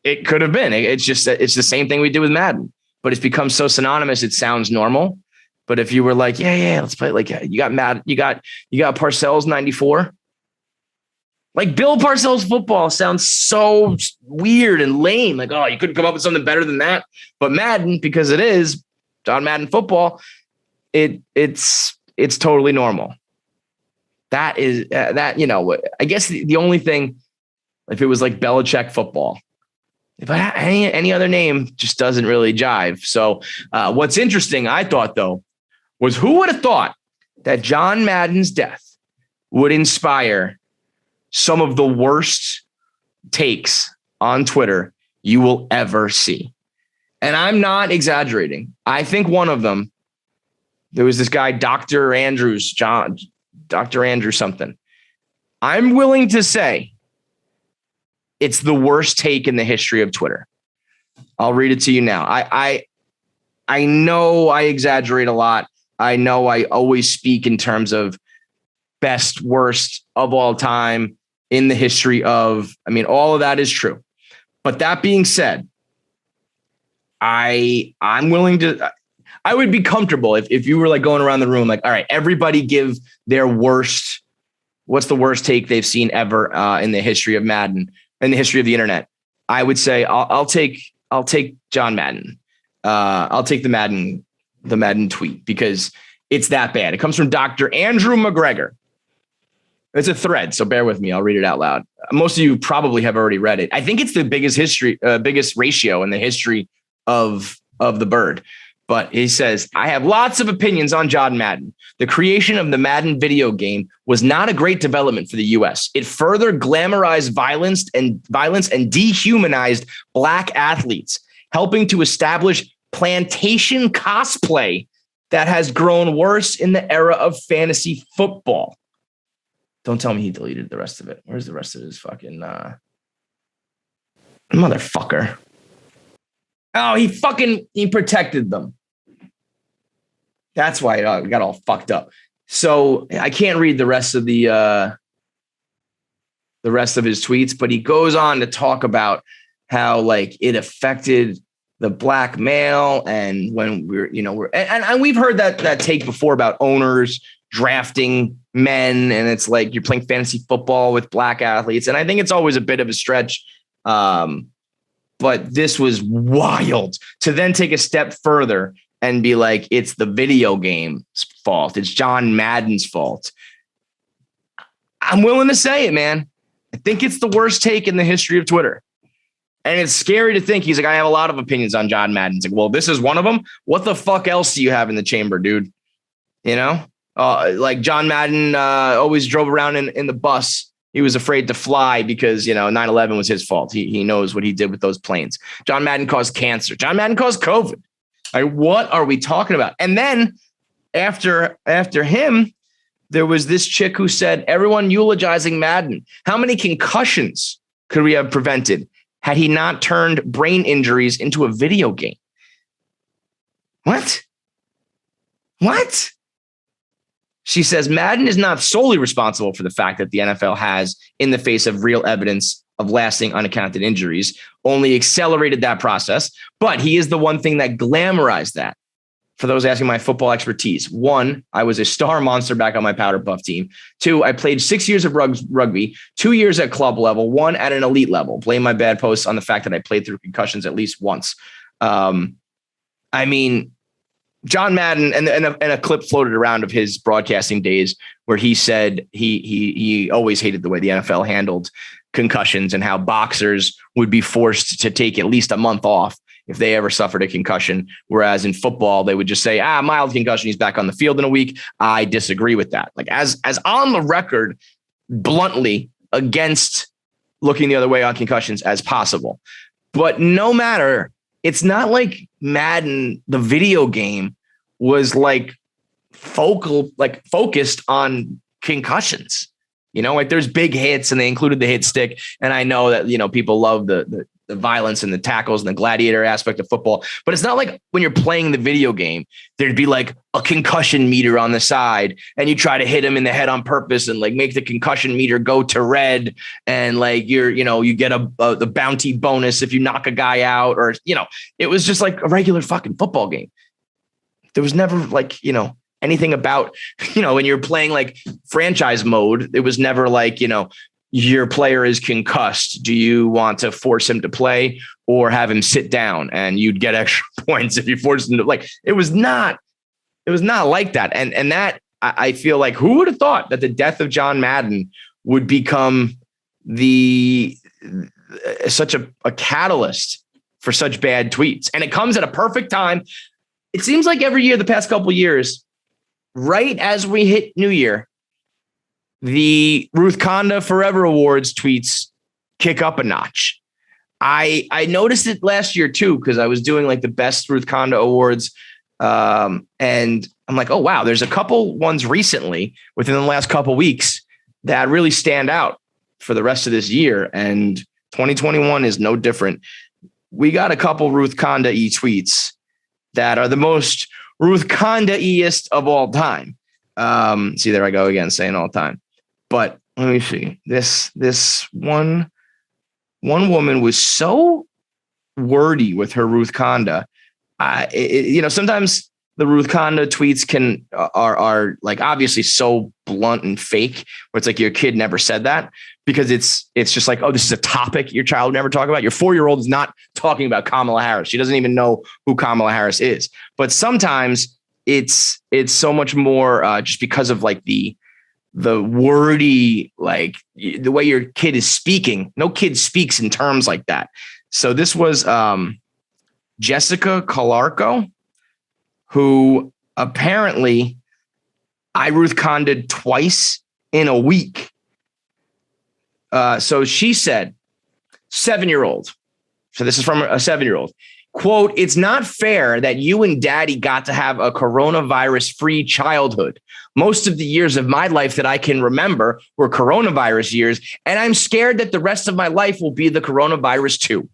it could have been. It's the same thing we did with Madden, but it's become so synonymous. It sounds normal. But if you were like, yeah, let's play. Like you got Parcells 94. Like Bill Parcells football sounds so weird and lame. Like, oh, you couldn't come up with something better than that. But Madden, because it is John Madden football, it's totally normal. That is I guess the only thing, if it was like Belichick football, if I had any other name, just doesn't really jive. So what's interesting, I thought though, was who would have thought that John Madden's death would inspire some of the worst takes on Twitter you will ever see. And I'm not exaggerating. I think one of them, there was this guy, Dr. Andrew something. I'm willing to say it's the worst take in the history of Twitter. I'll read it to you now. I know I exaggerate a lot. I know I always speak in terms of best, worst of all time in the history of, I mean, all of that is true. But that being said, I'm willing to, I would be comfortable if you were like going around the room, like, all right, everybody give their worst, what's the worst take they've seen ever in the history of Madden, in the history of the internet. I would say I'll take John Madden. I'll take the Madden tweet because it's that bad. It comes from Dr. Andrew McGregor. It's a thread, so bear with me. I'll read it out loud. Most of you probably have already read it. I think it's the biggest ratio in the history of the bird. But he says, I have lots of opinions on John Madden. The creation of the Madden video game was not a great development for the U.S. It further glamorized violence and dehumanized black athletes, helping to establish plantation cosplay that has grown worse in the era of fantasy football. Don't tell me he deleted the rest of it. Where's the rest of his fucking motherfucker? Oh, he protected them. That's why it got all fucked up. So I can't read the rest of the rest of his tweets, but he goes on to talk about how like it affected the black male, and when and we've heard that take before about owners drafting men, and it's like you're playing fantasy football with black athletes, and I think it's always a bit of a stretch. But this was wild to then take a step further and be like, it's the video game's fault. It's John Madden's fault. I'm willing to say it, man. I think it's the worst take in the history of Twitter. And it's scary to think. He's like, I have a lot of opinions on John Madden. It's like, well, this is one of them. What the fuck else do you have in the chamber, dude? You know, like John Madden always drove around in the bus. He was afraid to fly because, 9/11 was his fault. He knows what he did with those planes. John Madden caused cancer. John Madden caused COVID. Like, what are we talking about? And then after him, there was this chick who said, everyone eulogizing Madden. How many concussions could we have prevented had he not turned brain injuries into a video game? What? She says Madden is not solely responsible for the fact that the NFL has, in the face of real evidence of lasting unaccounted injuries, only accelerated that process, but he is the one thing that glamorized that. For those asking my football expertise, 1, I was a star monster back on my powder puff team. 2, I played 6 years of rugby, 2 years at club level, 1 at an elite level. Blame my bad posts on the fact that I played through concussions at least once. John Madden and a clip floated around of his broadcasting days where he said he always hated the way the NFL handled concussions and how boxers would be forced to take at least a month off if they ever suffered a concussion. Whereas in football, they would just say, mild concussion, he's back on the field in a week. I disagree with that. Like as on the record, bluntly against looking the other way on concussions as possible. But no matter, it's not like Madden, the video game, was like focused on concussions. Like there's big hits and they included the hit stick. And I know that, people love the violence and the tackles and the gladiator aspect of football, but it's not like when you're playing the video game, there'd be like a concussion meter on the side and you try to hit him in the head on purpose and like make the concussion meter go to red. And like, you get the bounty bonus if you knock a guy out, or, it was just like a regular fucking football game. There was never like, anything about, when you're playing like franchise mode, it was never like, your player is concussed. Do you want to force him to play or have him sit down? And you'd get extra points if you forced him to. Like, it was not like that. And that I feel like, who would have thought that the death of John Madden would become such a catalyst for such bad tweets? And it comes at a perfect time. It seems like every year, the past couple of years, right as we hit New Year, the Ruth Conda Forever Awards tweets kick up a notch. I noticed it last year too, because I was doing like the best Ruth Conda Awards. And I'm like, oh, wow, there's a couple ones recently within the last couple weeks that really stand out for the rest of this year. And 2021 is no different. We got a couple Ruth Conda-y tweets that are the most Ruth Conda-iest of all time. See, there I go again, saying all time. But let me see. This one woman was so wordy with her Ruth Conda. Sometimes the Ruth Conda tweets are like obviously so blunt and fake, where it's like your kid never said that, because it's just like, oh, this is a topic your child would never talk about. Your 4-year-old is not talking about Kamala Harris. She doesn't even know who Kamala Harris is. But sometimes it's so much more just because of like the wordy, like the way your kid is speaking. No kid speaks in terms like that. So this was Jessica Calarco, who apparently I Ruth Conda'd twice in a week. So she said, 7-year-old. So this is from a 7-year-old. Quote, "It's not fair that you and daddy got to have a coronavirus-free childhood. Most of the years of my life that I can remember were coronavirus years, and I'm scared that the rest of my life will be the coronavirus too."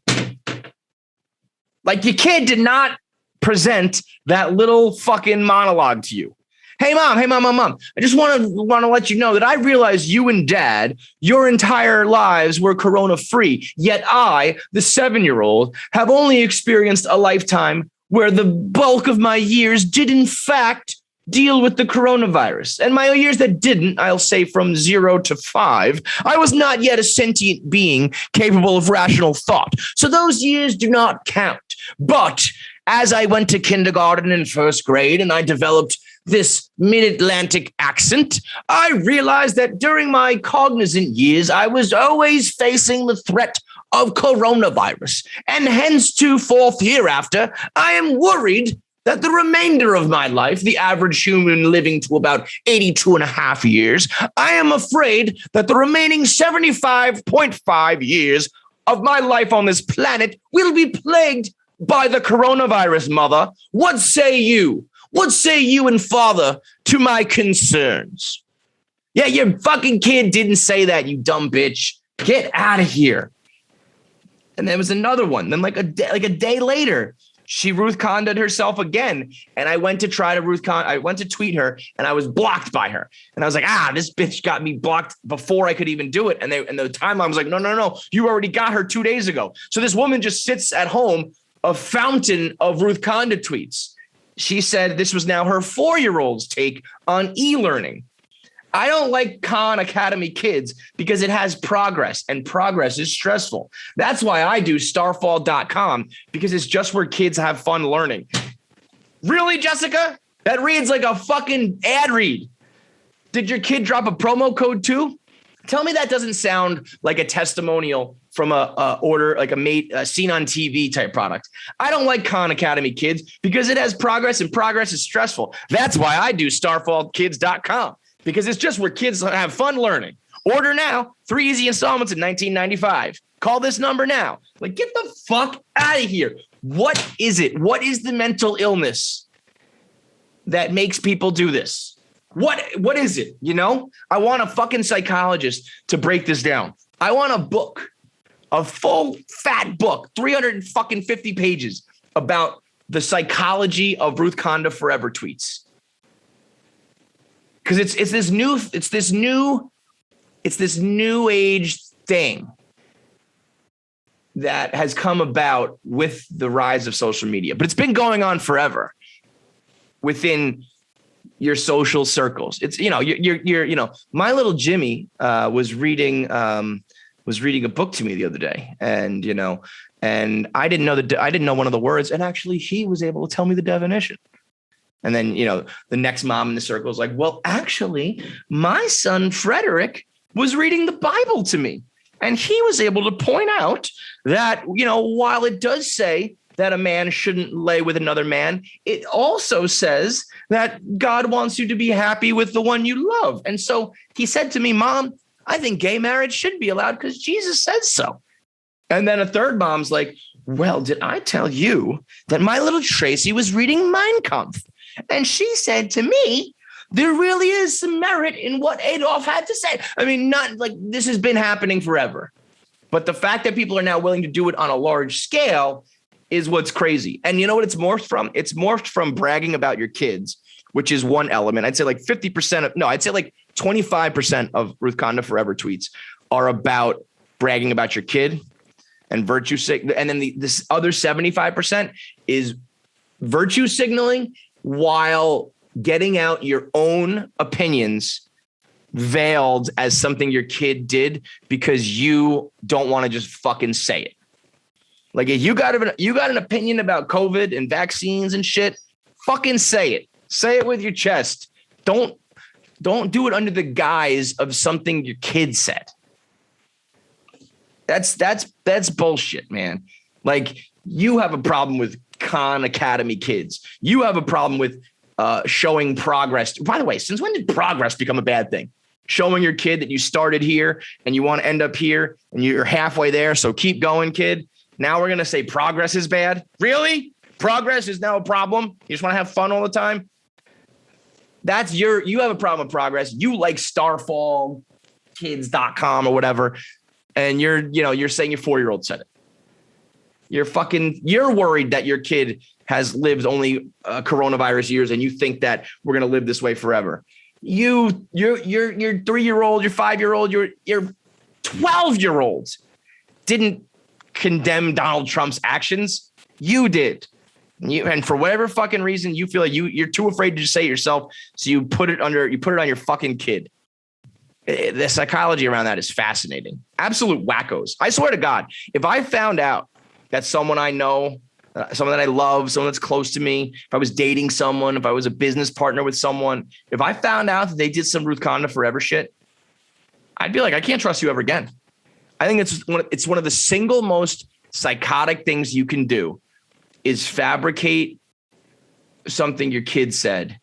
Like, your kid did not present that little fucking monologue to you. Hey, mom. I just want to let you know that I realize you and dad, your entire lives were corona free. Yet I, the 7-year-old, have only experienced a lifetime where the bulk of my years did in fact deal with the coronavirus. And my years that didn't, I'll say from 0 to 5, I was not yet a sentient being capable of rational thought. So those years do not count. But as I went to kindergarten and first grade and I developed this mid-Atlantic accent, I realized that during my cognizant years, I was always facing the threat of coronavirus. And henceforth hereafter, I am worried that the remainder of my life, the average human living to about 82 and a half years, I am afraid that the remaining 75.5 years of my life on this planet will be plagued by the coronavirus, mother. What say you? What say you and father to my concerns? Yeah, your fucking kid didn't say that, you dumb bitch. Get out of here. And there was another one. Then like a day later, she Ruth Conda'd herself again. And I went to tweet her and I was blocked by her. And I was like, this bitch got me blocked before I could even do it. And the timeline was like, no, you already got her 2 days ago. So this woman just sits at home, a fountain of Ruth Conda tweets. She said this was now her 4-year-old's take on e-learning. I don't like Khan Academy Kids because it has progress, and progress is stressful. That's why I do starfall.com, because it's just where kids have fun learning. Really, Jessica? That reads like a fucking ad read. Did your kid drop a promo code too? Tell me that doesn't sound like a testimonial from a seen on TV type product. I don't like Khan Academy Kids because it has progress, and progress is stressful. That's why I do starfallkids.com, because it's just where kids have fun learning. Order now, 3 easy installments in $19.95. Call this number now. Like, get the fuck out of here. What is it? What is the mental illness that makes people do this? What is it? You know, I want a fucking psychologist to break this down. I want a book, a full fat book, 350 pages about the psychology of Ruth Conda Forever tweets. Because it's this new age thing that has come about with the rise of social media, but it's been going on forever within your social circles. It's, you're my little Jimmy was reading a book to me the other day, and I didn't know one of the words, and actually he was able to tell me the definition. And then, the next mom in the circle is like, well, actually, my son Frederick was reading the Bible to me, and he was able to point out that, while it does say that a man shouldn't lay with another man. It also says that God wants you to be happy with the one you love. And so he said to me, Mom, I think gay marriage should be allowed because Jesus says so. And then a third mom's like, well, did I tell you that my little Tracy was reading Mein Kampf? And she said to me, there really is some merit in what Adolf had to say. I mean, not like this has been happening forever. But the fact that people are now willing to do it on a large scale is what's crazy. And you know what it's morphed from? It's morphed from bragging about your kids, which is one element. I'd say like 25% of Ruth Conda Forever tweets are about bragging about your kid and virtue signaling. And then this other 75% is virtue signaling while getting out your own opinions veiled as something your kid did because you don't want to just fucking say it. Like if you got an opinion about COVID and vaccines and shit, fucking say it. Say it with your chest. Don't do it under the guise of something your kid said. That's bullshit, man. Like you have a problem with Khan Academy kids. You have a problem with showing progress. By the way, since when did progress become a bad thing? Showing your kid that you started here and you want to end up here and you're halfway there. So keep going, kid. Now we're going to say progress is bad. Really? Progress is now a problem. You just want to have fun all the time. You have a problem with progress. You like starfallkids.com or whatever. And you're saying your 4-year-old said it. You're worried that your kid has lived only coronavirus years and you think that we're going to live this way forever. Your 3-year-old, your 5-year-old, your 12-year-old didn't condemn Donald Trump's actions. You did. And for whatever fucking reason, you feel like you're too afraid to just say it yourself. So you put it on your fucking kid. The psychology around that is fascinating. Absolute wackos. I swear to God, if I found out that someone I know, someone that I love, someone that's close to me, if I was dating someone, if I was a business partner with someone, if I found out that they did some Ruth Conda Forever shit, I'd be like, I can't trust you ever again. I think it's one of the single most psychotic things you can do is fabricate something your kid said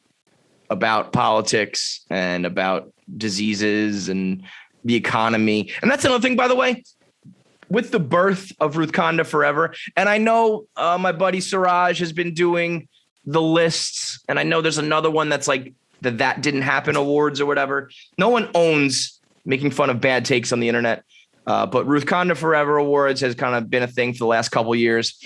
about politics and about diseases and the economy. And that's another thing, by the way, with the birth of Ruth Conda Forever. And I know my buddy Siraj has been doing the lists. And I know there's another one that's like that didn't happen awards or whatever. No one owns making fun of bad takes on the internet. But Ruth Conda Forever Awards has kind of been a thing for the last couple of years.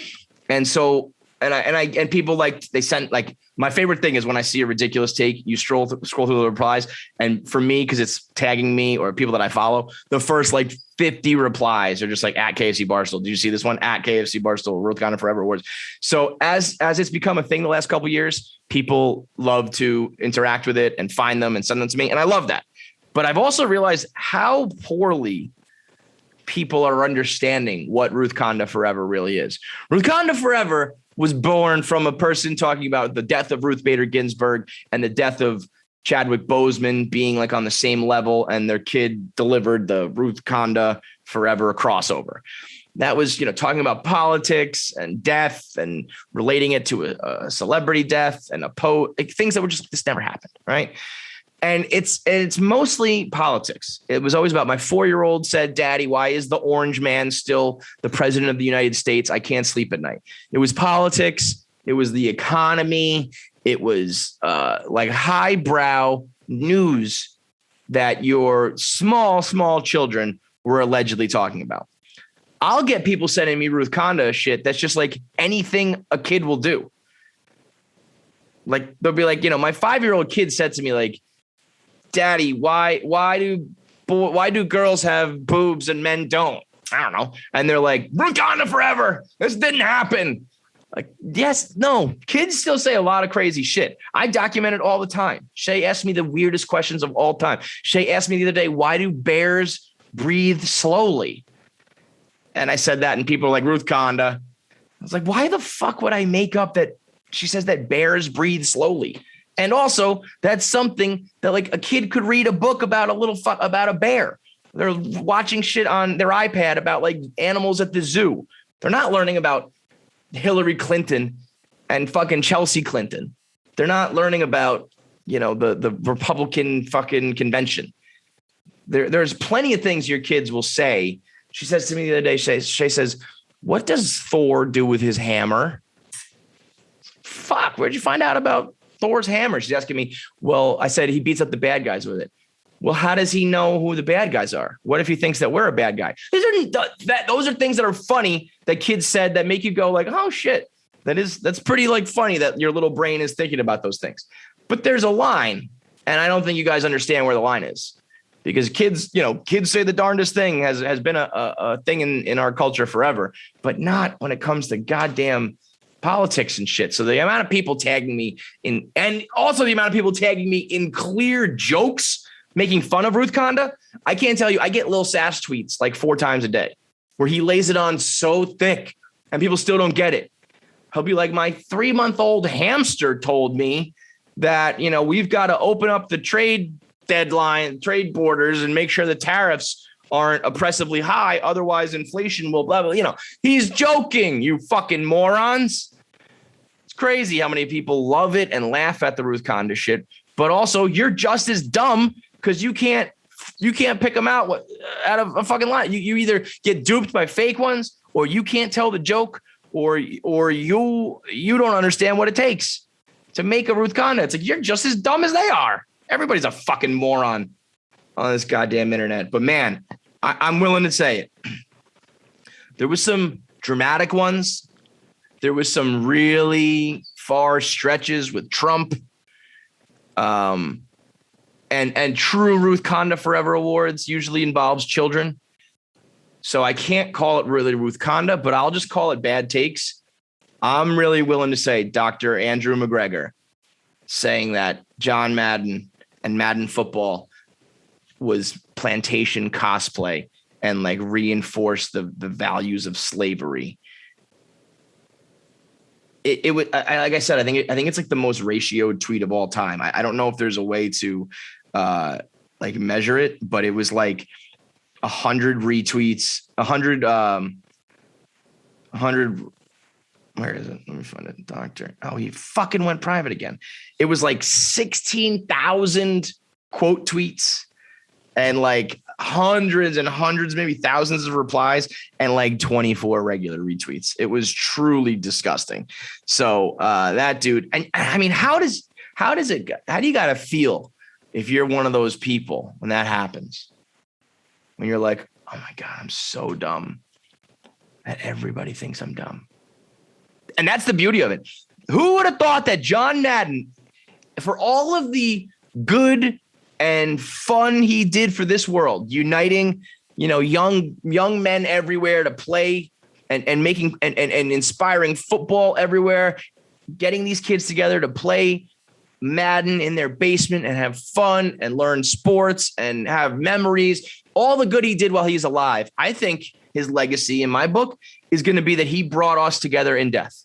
And so, and people they sent my favorite thing is when I see a ridiculous take, you scroll through the replies. And for me, cause it's tagging me or people that I follow, the first 50 replies are just at KFC Barstool. Did you see this one? At KFC Barstool, Ruth Conda Forever Awards. So as it's become a thing the last couple of years, people love to interact with it and find them and send them to me. And I love that. But I've also realized how poorly people are understanding what Ruth Conda Forever really is. Ruth Conda Forever was born from a person talking about the death of Ruth Bader Ginsburg and the death of Chadwick Boseman being on the same level, and their kid delivered the Ruth Conda Forever crossover. That was, talking about politics and death and relating it to a celebrity death and things that were just, this never happened. Right. And it's mostly politics. It was always about my 4-year-old said, Daddy, why is the orange man still the president of the United States? I can't sleep at night. It was politics. It was the economy. It was highbrow news that your small children were allegedly talking about. I'll get people sending me Ruth Conda shit that's just anything a kid will do. They'll be my 5-year-old kid said to me Daddy, why do girls have boobs and men don't? I don't know. And they're like, Ruth Conda Forever. This didn't happen. Yes, no. Kids still say a lot of crazy shit. I document it all the time. Shay asked me the weirdest questions of all time. Shay asked me the other day, why do bears breathe slowly? And I said that, and people are like, Ruth Conda. I was like, why the fuck would I make up that she says that bears breathe slowly? And also, that's something that a kid could read a book about about a bear. They're watching shit on their iPad about animals at the zoo. They're not learning about Hillary Clinton and fucking Chelsea Clinton. They're not learning about, the Republican fucking convention. There's plenty of things your kids will say. She says to me the other day, Shay says, what does Thor do with his hammer? Fuck, where'd you find out about Thor's hammer? She's asking me, well, I said he beats up the bad guys with it. Well, how does he know who the bad guys are? What if he thinks that we're a bad guy? Those are things that are funny that kids said that make you go like, oh shit, that's pretty like funny that your little brain is thinking about those things. But there's a line, and I don't think you guys understand where the line is. Because kids say the darndest thing has been a thing in our culture forever, but not when it comes to goddamn politics and shit. So the amount of people tagging me in, and also the amount of people tagging me in clear jokes, making fun of Ruth Conda, I can't tell you, I get Lil Sass tweets like 4 times a day where he lays it on so thick and people still don't get it. He'll be like, my 3-month-old hamster told me that, we've got to open up the trade borders and make sure the tariffs aren't oppressively high. Otherwise inflation will blah, blah, he's joking, you fucking morons. It's crazy how many people love it and laugh at the Ruth Conda shit, but also you're just as dumb because you can't pick them out of a fucking line. You either get duped by fake ones or you can't tell the joke or you don't understand what it takes to make a Ruth Conda. It's like, you're just as dumb as they are. Everybody's a fucking moron on this goddamn internet. But man, I'm willing to say it. There was some dramatic ones. There was some really far stretches with Trump. And true Ruth Conda Forever Awards usually involves children. So I can't call it really Ruth Conda, but I'll just call it bad takes. I'm really willing to say Dr. Andrew McGregor saying that John Madden and Madden football was plantation cosplay and like reinforced the values of slavery. It would, like I said, I think it's like the most ratioed tweet of all time. I don't know if there's a way to like measure it, but it was like 100 retweets, 100. Where is it? Let me find it. Doctor. Oh, he fucking went private again. It was like 16,000 quote tweets and like hundreds and hundreds, maybe thousands of replies and like 24 regular retweets. It was truly disgusting. So that dude, and I mean, how do you got to feel if you're one of those people when that happens? When you're like, oh my God, I'm so dumb that everybody thinks I'm dumb. And that's the beauty of it. Who would have thought that John Madden, for all of the good and fun he did for this world, uniting, young men everywhere to play and making and inspiring football everywhere, getting these kids together to play Madden in their basement and have fun and learn sports and have memories, all the good he did while he's alive. I think his legacy in my book is going to be that he brought us together in death.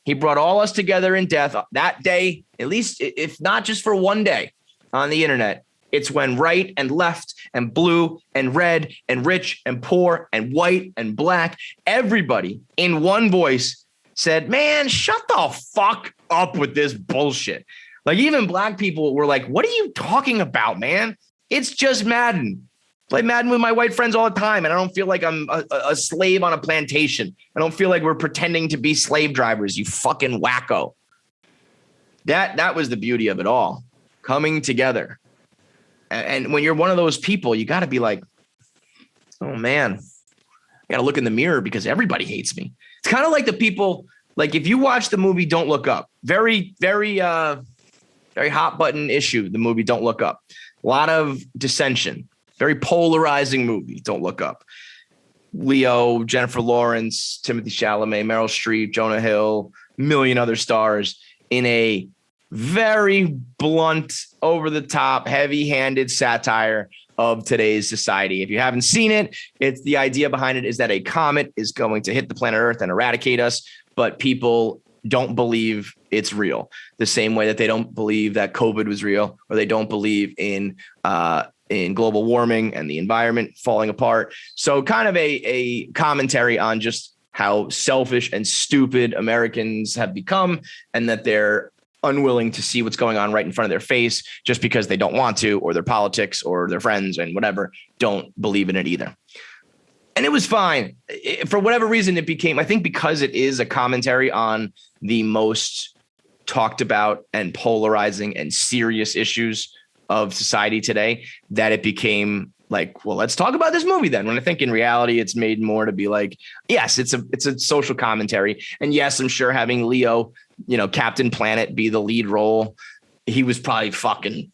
He brought all us together in death that day, at least if not just for one day on the internet. It's when right and left and blue and red and rich and poor and white and black, everybody in one voice said, man, shut the fuck up with this bullshit. Like even black people were like, what are you talking about, man? It's just Madden. Play Madden with my white friends all the time, and I don't feel like I'm a slave on a plantation. I don't feel like we're pretending to be slave drivers, you fucking wacko. That was the beauty of it all, coming together. And when you're one of those people, you got to be like, oh, man, I got to look in the mirror because everybody hates me. It's kind of like the people, like if you watch the movie Don't Look Up, very, very, very hot button issue, the movie Don't Look Up. A lot of dissension. Very polarizing movie, Don't Look Up. Leo, Jennifer Lawrence, Timothée Chalamet, Meryl Streep, Jonah Hill, a million other stars in a very blunt, over-the-top, heavy-handed satire of today's society. If you haven't seen it, it's the idea behind it is that a comet is going to hit the planet Earth and eradicate us, but people don't believe it's real. The same way that they don't believe that COVID was real, or they don't believe in global warming and the environment falling apart. So kind of a commentary on just how selfish and stupid Americans have become, and that they're unwilling to see what's going on right in front of their face just because they don't want to, or their politics or their friends and whatever don't believe in it either. And it was fine. For whatever reason, it became, I think because it is a commentary on the most talked about and polarizing and serious issues of society today, that it became like, well, let's talk about this movie then. When I think in reality, it's made more to be like, yes, it's a social commentary. And yes, I'm sure having Leo, Captain Planet be the lead role, he was probably fucking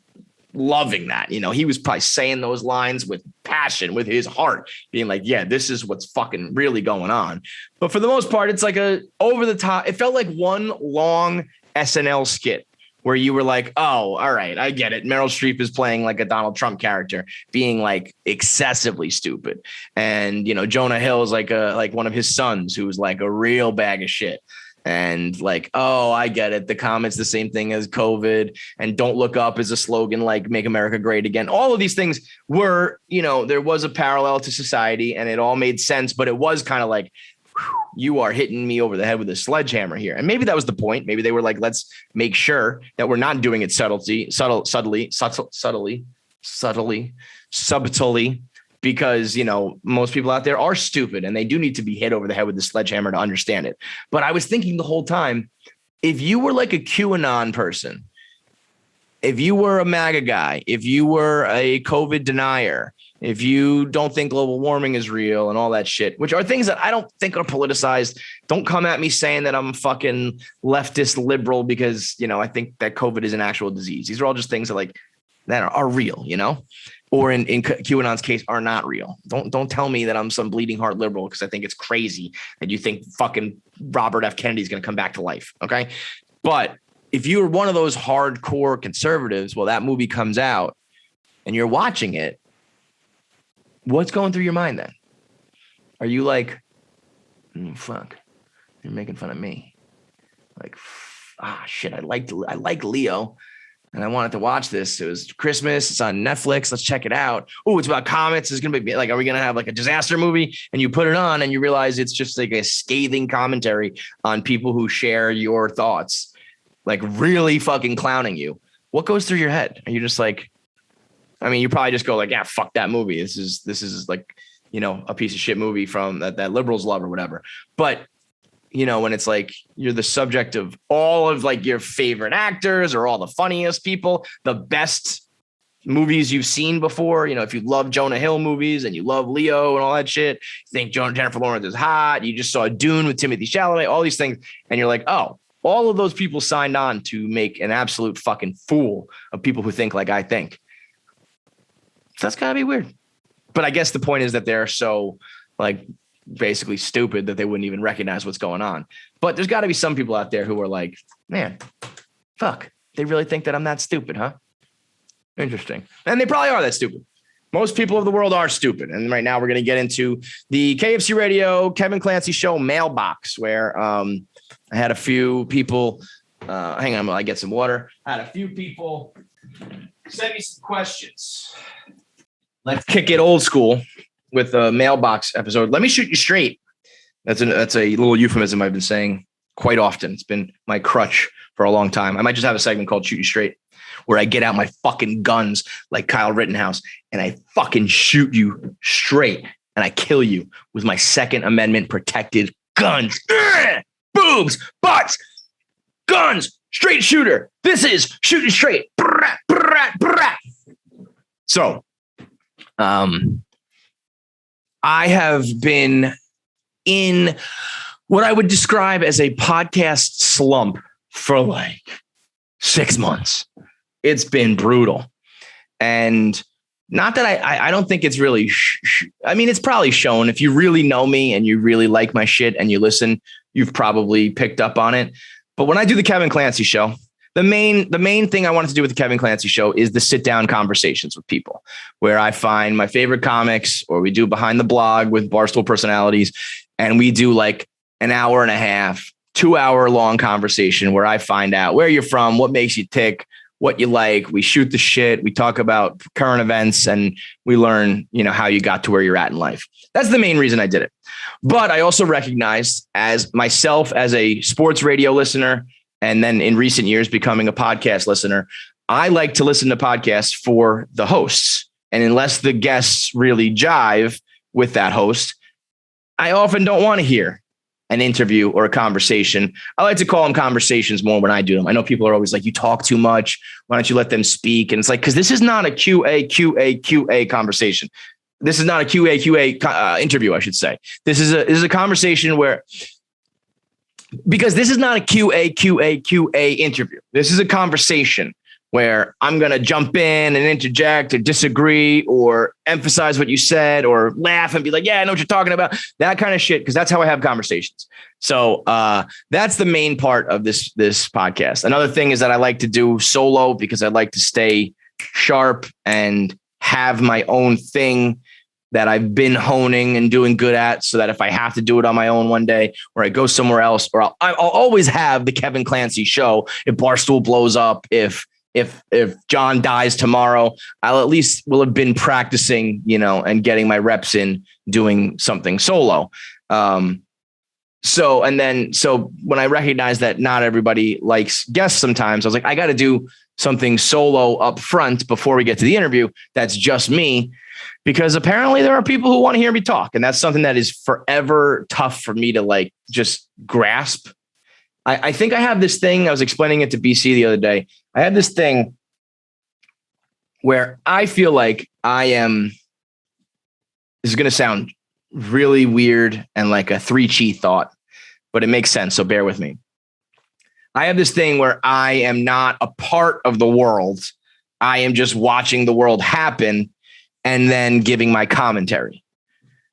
loving that. He was probably saying those lines with passion, with his heart, being like, yeah, this is what's fucking really going on. But for the most part, it's like a over the top. It felt like one long SNL skit where you were like, oh, all right, I get it. Meryl Streep is playing like a Donald Trump character, being like excessively stupid. And, Jonah Hill is like one of his sons who's like a real bag of shit. And like, oh, I get it. The comment's the same thing as COVID, and don't look up is a slogan like make America great again. All of these things were, there was a parallel to society and it all made sense, but it was kind of like, you are hitting me over the head with a sledgehammer here. And maybe that was the point. Maybe they were like, let's make sure that we're not doing it subtly, because, most people out there are stupid and they do need to be hit over the head with the sledgehammer to understand it. But I was thinking the whole time, if you were like a QAnon person, if you were a MAGA guy, if you were a COVID denier, if you don't think global warming is real and all that shit, which are things that I don't think are politicized, don't come at me saying that I'm fucking leftist liberal because, I think that COVID is an actual disease. These are all just things that are real, or in QAnon's case are not real. Don't tell me that I'm some bleeding heart liberal because I think it's crazy that you think fucking Robert F. Kennedy is going to come back to life. Okay. But if you were one of those hardcore conservatives, well, that movie comes out and you're watching it, what's going through your mind then? Are you like, fuck, you're making fun of me? Like, shit, I like Leo and I wanted to watch this. It was Christmas. It's on Netflix. Let's check it out. Oh, it's about comets. It's going to be like, are we going to have like a disaster movie? And you put it on and you realize it's just like a scathing commentary on people who share your thoughts, like really fucking clowning you. What goes through your head? Are you just like, you probably just go like, yeah, fuck that movie. This is like, a piece of shit movie from that liberals love or whatever. But, when it's like you're the subject of all of like your favorite actors or all the funniest people, the best movies you've seen before, if you love Jonah Hill movies and you love Leo and all that shit, you think Jennifer Lawrence is hot. You just saw Dune with Timothée Chalamet, all these things. And you're like, oh, all of those people signed on to make an absolute fucking fool of people who think like I think. So that's gotta be weird. But I guess the point is that they're so like basically stupid that they wouldn't even recognize what's going on. But there's got to be some people out there who are like, man, fuck, they really think that I'm that stupid, huh? Interesting. And they probably are that stupid. Most people of the world are stupid. And right now we're going to get into the KFC Radio Kevin Clancy Show mailbox, where I had a few people, hang on while I get some water. I had a few people send me some questions. Let's kick it old school with a mailbox episode. Let me shoot you straight. That's a little euphemism I've been saying quite often. It's been my crutch for a long time. I might just have a segment called Shoot You Straight, where I get out my fucking guns like Kyle Rittenhouse and I fucking shoot you straight and I kill you with my Second Amendment protected guns. Boobs, butts, guns, straight shooter. This is Shoot You Straight. So, I have been in what I would describe as a podcast slump for like 6 months. It's been brutal. And not that I don't think it's really, it's probably shown. If you really know me and you really like my shit and you listen, you've probably picked up on it. But when I do the Kevin Clancy Show, the main thing I wanted to do with the Kevin Clancy Show is the sit down conversations with people where I find my favorite comics, or we do behind the blog with Barstool personalities. And we do like an hour and a half, 2 hour long conversation where I find out where you're from, what makes you tick, what you like. We shoot the shit. We talk about current events and we learn, how you got to where you're at in life. That's the main reason I did it. But I also recognized as myself as a sports radio listener, and then in recent years becoming a podcast listener, I like to listen to podcasts for the hosts. And unless the guests really jive with that host, I often don't want to hear an interview or a conversation. I like to call them conversations more when I do them. I know people are always like, you talk too much. Why don't you let them speak? And it's like, because this is not a QA conversation. This is not a QA interview, I should say. This is a conversation where, because this is not a QA interview. This is a conversation where I'm going to jump in and interject or disagree or emphasize what you said or laugh and be like, yeah, I know what you're talking about. That kind of shit, because that's how I have conversations. So that's the main part of this podcast. Another thing is that I like to do solo because I like to stay sharp and have my own thing that I've been honing and doing good at, so that if I have to do it on my own one day or I go somewhere else, or I'll always have the Kevin Clancy show. If Barstool blows up, if John dies tomorrow, I'll at least will have been practicing, and getting my reps in doing something solo. So when I recognized that not everybody likes guests sometimes, I was like, I got to do something solo up front before we get to the interview. That's just me, because apparently there are people who want to hear me talk. And that's something that is forever tough for me to just grasp. I think I have this thing. I was explaining it to BC the other day. I had this thing where I feel like I am, this is going to sound really weird and like a 3-chi thought, but it makes sense. So bear with me. I have this thing where I am not a part of the world. I am just watching the world happen and then giving my commentary.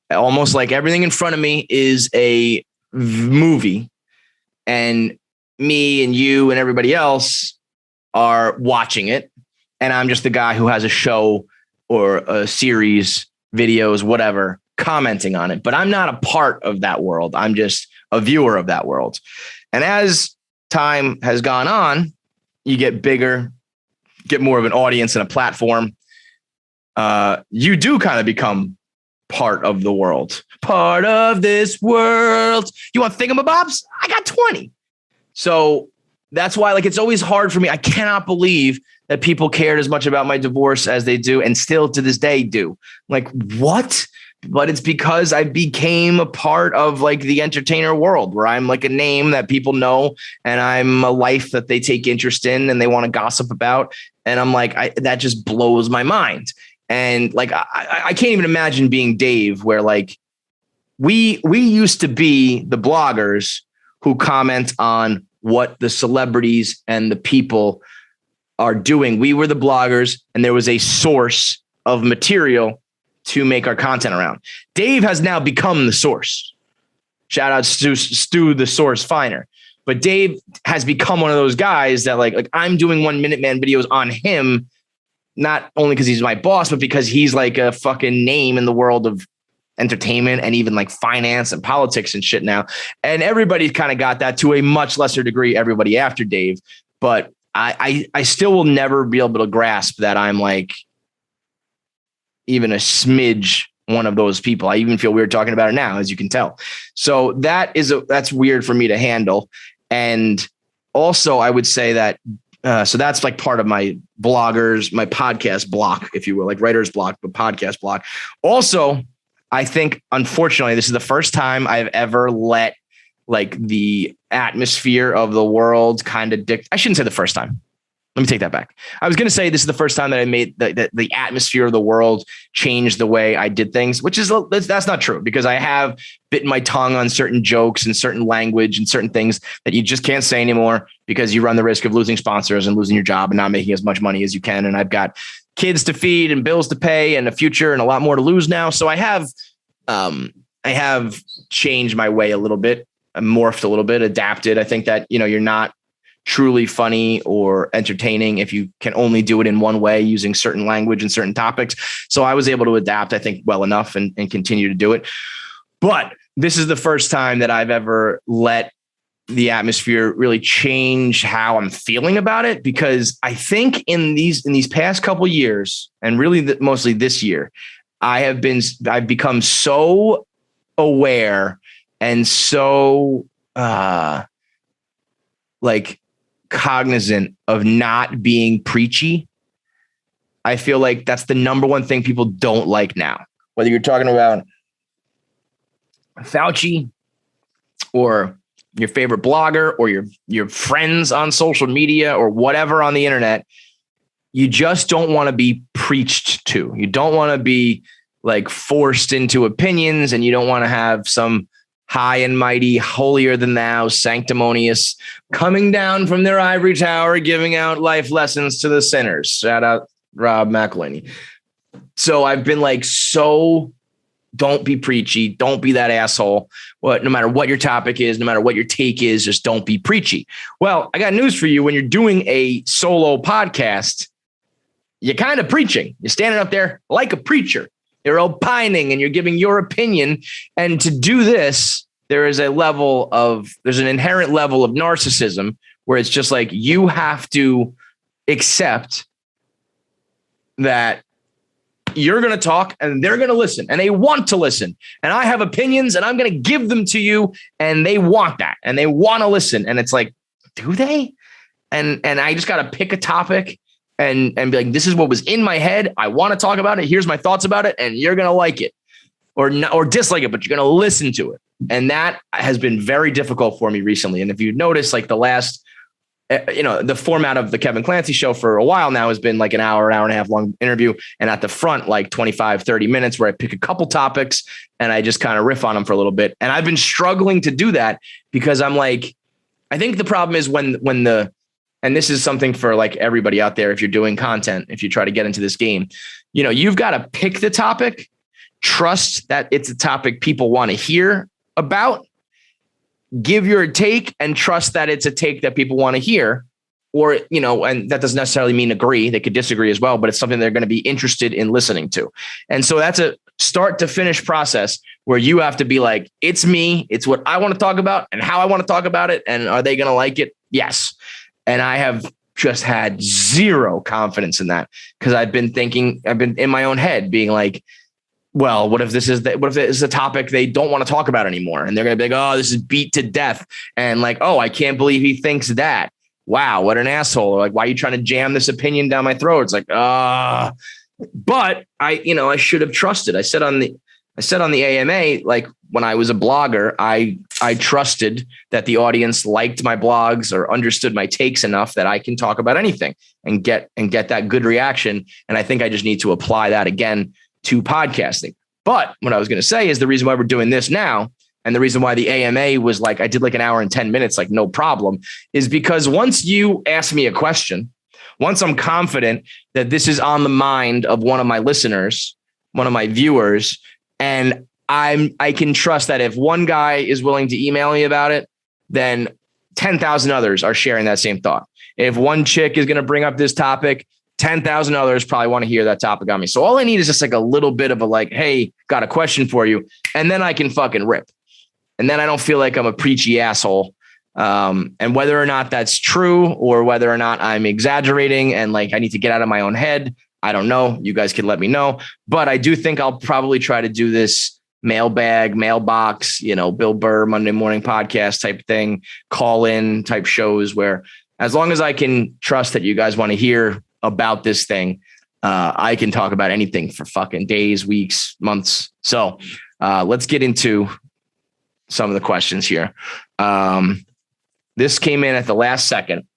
Almost like everything in front of me is a movie, and me and you and everybody else are watching it. And I'm just the guy who has a show or a series, videos, whatever, commenting on it. But I'm not a part of that world. I'm just a viewer of that world. And as time has gone on, you get bigger, get more of an audience and a platform. You do kind of become part of the world, part of this world. You want thingamabobs? I got 20. So that's why, it's always hard for me. I cannot believe that people cared as much about my divorce as they do, and still to this day do. Like, what? But it's because I became a part of the entertainer world, where I'm like a name that people know, and I'm a life that they take interest in and they want to gossip about. And I'm like, that just blows my mind. And I can't even imagine being Dave, where we used to be the bloggers who comment on what the celebrities and the people are doing. We were the bloggers, and there was a source of material to make our content around. Dave has now become the source. Shout out Stu, the source finer. But Dave has become one of those guys that like I'm doing 1 Minute Man videos on him, not only because he's my boss, but because he's like a fucking name in the world of entertainment and even like finance and politics and shit now. And everybody's kind of got that to a much lesser degree, everybody after Dave. But I still will never be able to grasp that I'm like even a smidge one of those people. I even feel weird talking about it now, as you can tell. So that's weird for me to handle. And also I would say that, so that's like part of my bloggers, my podcast block, if you will, like writer's block, but podcast block. Also, I think, unfortunately, this is the first time I've ever let like the atmosphere of the world kind of I shouldn't say the first time. Let me take that back. I was going to say this is the first time that I made the atmosphere of the world change the way I did things, which is that's not true, because I have bitten my tongue on certain jokes and certain language and certain things that you just can't say anymore because you run the risk of losing sponsors and losing your job and not making as much money as you can. And I've got kids to feed and bills to pay and a future and a lot more to lose now. So I have changed my way a little bit, morphed a little bit, adapted. I think that, you're not truly funny or entertaining if you can only do it in one way using certain language and certain topics. So I was able to adapt, I think, well enough and continue to do it. But this is the first time that I've ever let the atmosphere really change how I'm feeling about it, because I think in these past couple years, and really mostly this year, I've become so aware and so like cognizant of not being preachy. I feel like that's the number one thing people don't like now, whether you're talking about Fauci or your favorite blogger or your friends on social media or whatever on the internet. You just don't want to be preached to. You don't want to be like forced into opinions, and you don't want to have some high and mighty, holier than thou, sanctimonious coming down from their ivory tower, giving out life lessons to the sinners. Shout out Rob McElhaney. So I've been like, so don't be preachy. Don't be that asshole. No matter what your topic is, no matter what your take is, just don't be preachy. Well, I got news for you. When you're doing a solo podcast, you're kind of preaching. You're standing up there like a preacher. You're opining and you're giving your opinion. And to do this, there's an inherent level of narcissism where it's just like, you have to accept that you're going to talk and they're going to listen and they want to listen. And I have opinions and I'm going to give them to you, and they want that and they want to listen. And it's like, do they? And I just got to pick a topic and be like, this is what was in my head. I want to talk about it. Here's my thoughts about it. And you're going to like it or dislike it, but you're going to listen to it. And that has been very difficult for me recently. And if you notice, like the last, the format of the Kevin Clancy show for a while now has been like an hour and a half long interview. And at the front, like 25, 30 minutes where I pick a couple topics and I just kind of riff on them for a little bit. And I've been struggling to do that because I'm like, I think the problem is and this is something for like everybody out there, if you're doing content, if you try to get into this game, you've got to pick the topic, trust that it's a topic people want to hear about, give your take and trust that it's a take that people want to hear, or, and that doesn't necessarily mean agree. They could disagree as well, but it's something they're going to be interested in listening to. And so that's a start to finish process where you have to be like, it's me, it's what I want to talk about and how I want to talk about it. And are they going to like it? Yes. And I have just had zero confidence in that because I've been in my own head being like, well, what if this is a topic they don't want to talk about anymore? And they're going to be like, oh, this is beat to death. And like, oh, I can't believe he thinks that. Wow, what an asshole. Or like, why are you trying to jam this opinion down my throat? It's like, but I should have trusted. I said on the AMA, like when I was a blogger, I trusted that the audience liked my blogs or understood my takes enough that I can talk about anything and get that good reaction. And I think I just need to apply that again to podcasting. But what I was going to say is the reason why we're doing this now, and the reason why the AMA was like, I did like an hour and 10 minutes, like no problem, is because once you ask me a question, once I'm confident that this is on the mind of one of my listeners, one of my viewers, and I can trust that if one guy is willing to email me about it, then 10,000 others are sharing that same thought. If one chick is going to bring up this topic, 10,000 others probably want to hear that topic on me. So all I need is just like a little bit of a like, hey, got a question for you. And then I can fucking rip. And then I don't feel like I'm a preachy asshole. And whether or not that's true or whether or not I'm exaggerating and like I need to get out of my own head, I don't know. You guys can let me know. But I do think I'll probably try to do this mailbox, Bill Burr Monday morning podcast type thing, call in type shows where as long as I can trust that you guys want to hear about this thing, I can talk about anything for fucking days, weeks, months. So let's get into some of the questions here. This came in at the last second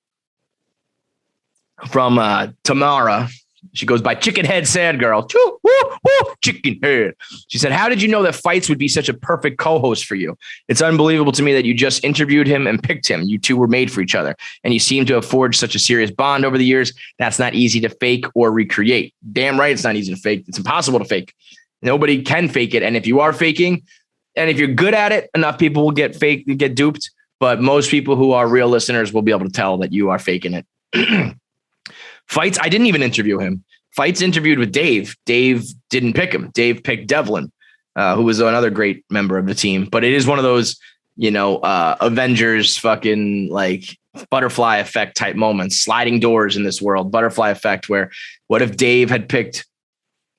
from Tamara. She goes by Chicken Head Sad Girl. Woo, woo, woo, Chicken Head. She said, how did you know that Fights would be such a perfect co-host for you? It's unbelievable to me that you just interviewed him and picked him. You two were made for each other. And you seem to have forged such a serious bond over the years. That's not easy to fake or recreate. Damn right it's not easy to fake. It's impossible to fake. Nobody can fake it. And if you are faking, and if you're good at it, enough people will get duped. But most people who are real listeners will be able to tell that you are faking it. Fights, I didn't even interview him. Fights interviewed with Dave. Dave didn't pick him. Dave picked Devlin, who was another great member of the team. But it is one of those, Avengers fucking like butterfly effect type moments, sliding doors in this world, butterfly effect, where what if Dave had picked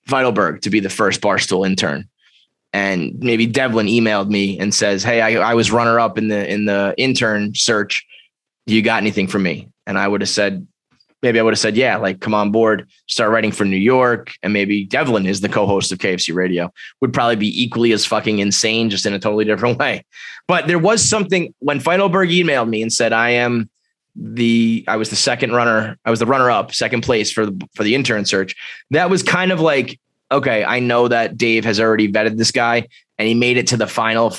Vitalberg to be the first Barstool intern? And maybe Devlin emailed me and says, hey, I was runner up in the intern search. Do you got anything for me? And I would have said, yeah, like come on board, start writing for New York. And maybe Devlin is the co-host of KFC Radio, would probably be equally as fucking insane, just in a totally different way. But there was something when Vitalberg emailed me and said, I was the second runner. I was the runner up, second place for the intern search. That was kind of like, okay, I know that Dave has already vetted this guy and he made it to the final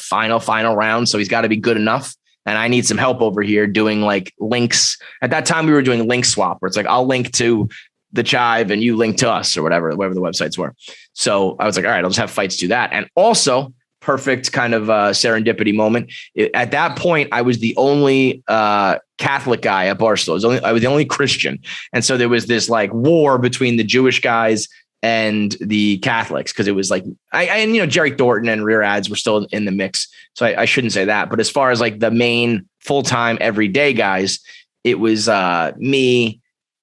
round. So he's got to be good enough. And I need some help over here doing like links. At that time, we were doing link swap, where it's like, I'll link to the Chive and you link to us or whatever the websites were. So I was like, all right, I'll just have fights do that. And also perfect kind of serendipity moment. At that point, I was the only Catholic guy at Barstool. I was the only Christian. And so there was this like war between the Jewish guys and the Catholics, because it was like Jerry Thornton and Rear Ads were still in the mix. So I shouldn't say that. But as far as like the main full-time everyday guys, it was me.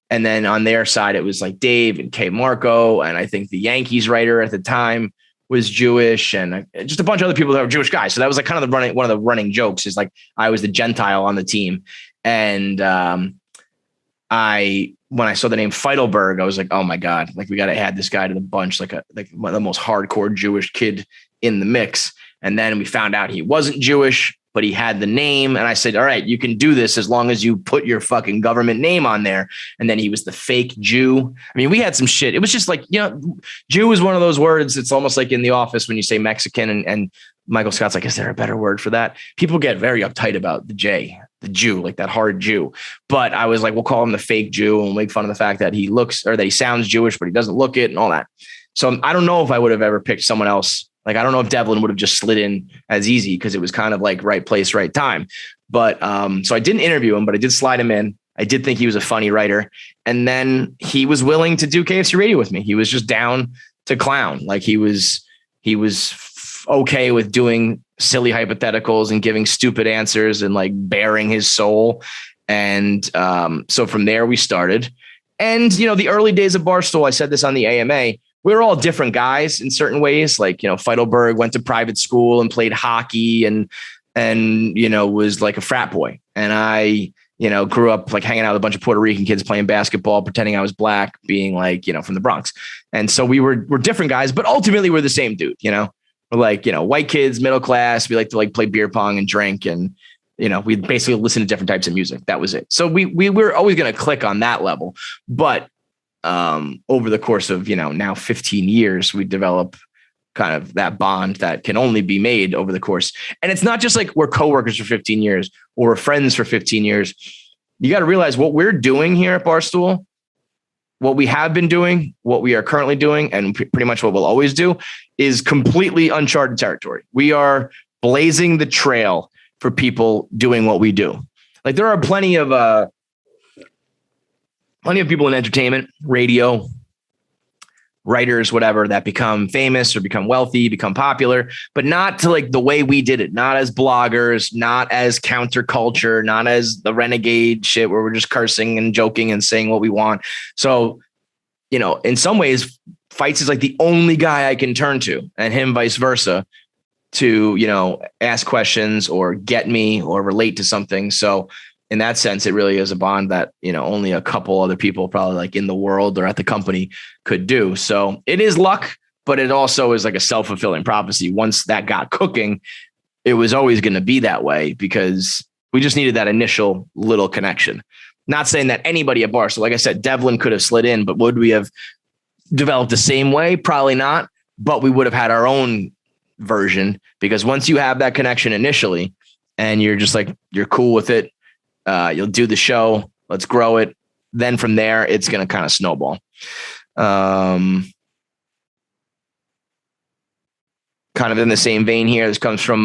And then on their side, it was like Dave and K Marco. And I think the Yankees writer at the time was Jewish, and just a bunch of other people that were Jewish guys. So that was like kind of one of the running jokes, is like I was the Gentile on the team. And when I saw the name Feidelberg, I was like, oh my God, like we got to add this guy to the bunch, like one of the most hardcore Jewish kid in the mix. And then we found out he wasn't Jewish, but he had the name. And I said, all right, you can do this as long as you put your fucking government name on there. And then he was the fake Jew. I mean, we had some shit. It was just like, Jew is one of those words. It's almost like in The Office when you say Mexican, and Michael Scott's like, is there a better word for that? People get very uptight about the Jew, like that hard Jew. But I was like, we'll call him the fake Jew, and we'll make fun of the fact that he looks, or that he sounds Jewish, but he doesn't look it and all that. So I don't know if I would have ever picked someone else. Like, I don't know if Devlin would have just slid in as easy, because it was kind of like right place, right time. But so I didn't interview him, but I did slide him in. I did think he was a funny writer. And then he was willing to do KFC Radio with me. He was just down to clown. Like he was okay with doing silly hypotheticals and giving stupid answers and like bearing his soul. And so from there we started. And, the early days of Barstool, I said this on the AMA, we were all different guys in certain ways. Like, Feidelberg went to private school and played hockey and was like a frat boy. And I, grew up like hanging out with a bunch of Puerto Rican kids playing basketball, pretending I was black, being like, from the Bronx. And so we're different guys, but ultimately we're the same dude, We're like, white kids, middle class. We like to like play beer pong and drink, and, we basically listen to different types of music. That was it. So we were always going to click on that level. But over the course of, now 15 years, we develop kind of that bond that can only be made over the course. And it's not just like we're coworkers for 15 years or we're friends for 15 years. You got to realize what we're doing here at Barstool, what we have been doing, what we are currently doing, and pretty much what we'll always do, is completely uncharted territory. We are blazing the trail for people doing what we do. Like there are plenty of people in entertainment, radio, writers, whatever, that become famous or become wealthy, become popular, but not to like the way we did it, not as bloggers, not as counterculture, not as the renegade shit where we're just cursing and joking and saying what we want. So, in some ways, Fights is like the only guy I can turn to, and him vice versa, to, ask questions or get me or relate to something. So in that sense, it really is a bond that, only a couple other people probably like in the world or at the company could do. So it is luck, but it also is like a self-fulfilling prophecy. Once that got cooking, it was always going to be that way, because we just needed that initial little connection. Not saying that anybody at Barstool, like I said, Devlin could have slid in, but would we have developed the same way? Probably not, but we would have had our own version, because once you have that connection initially and you're just like, you're cool with it, you'll do the show, let's grow it. Then from there, it's going to kind of snowball. Kind of in the same vein here. This comes from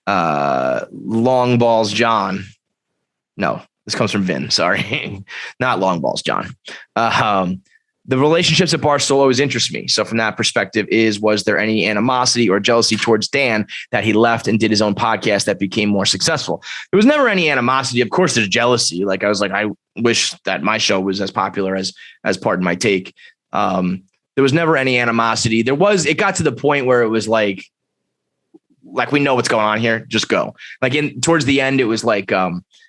Long Balls John. No, this comes from Vin. Sorry, not Long Balls John. the relationships at Barstool always interest me. So from that perspective was there any animosity or jealousy towards Dan that he left and did his own podcast that became more successful? There was never any animosity. Of course, there's jealousy. Like, I was like, I wish that my show was as popular as Pardon My Take. There was never any animosity. It got to the point where it was like we know what's going on here. Just go. Like towards the end, it was like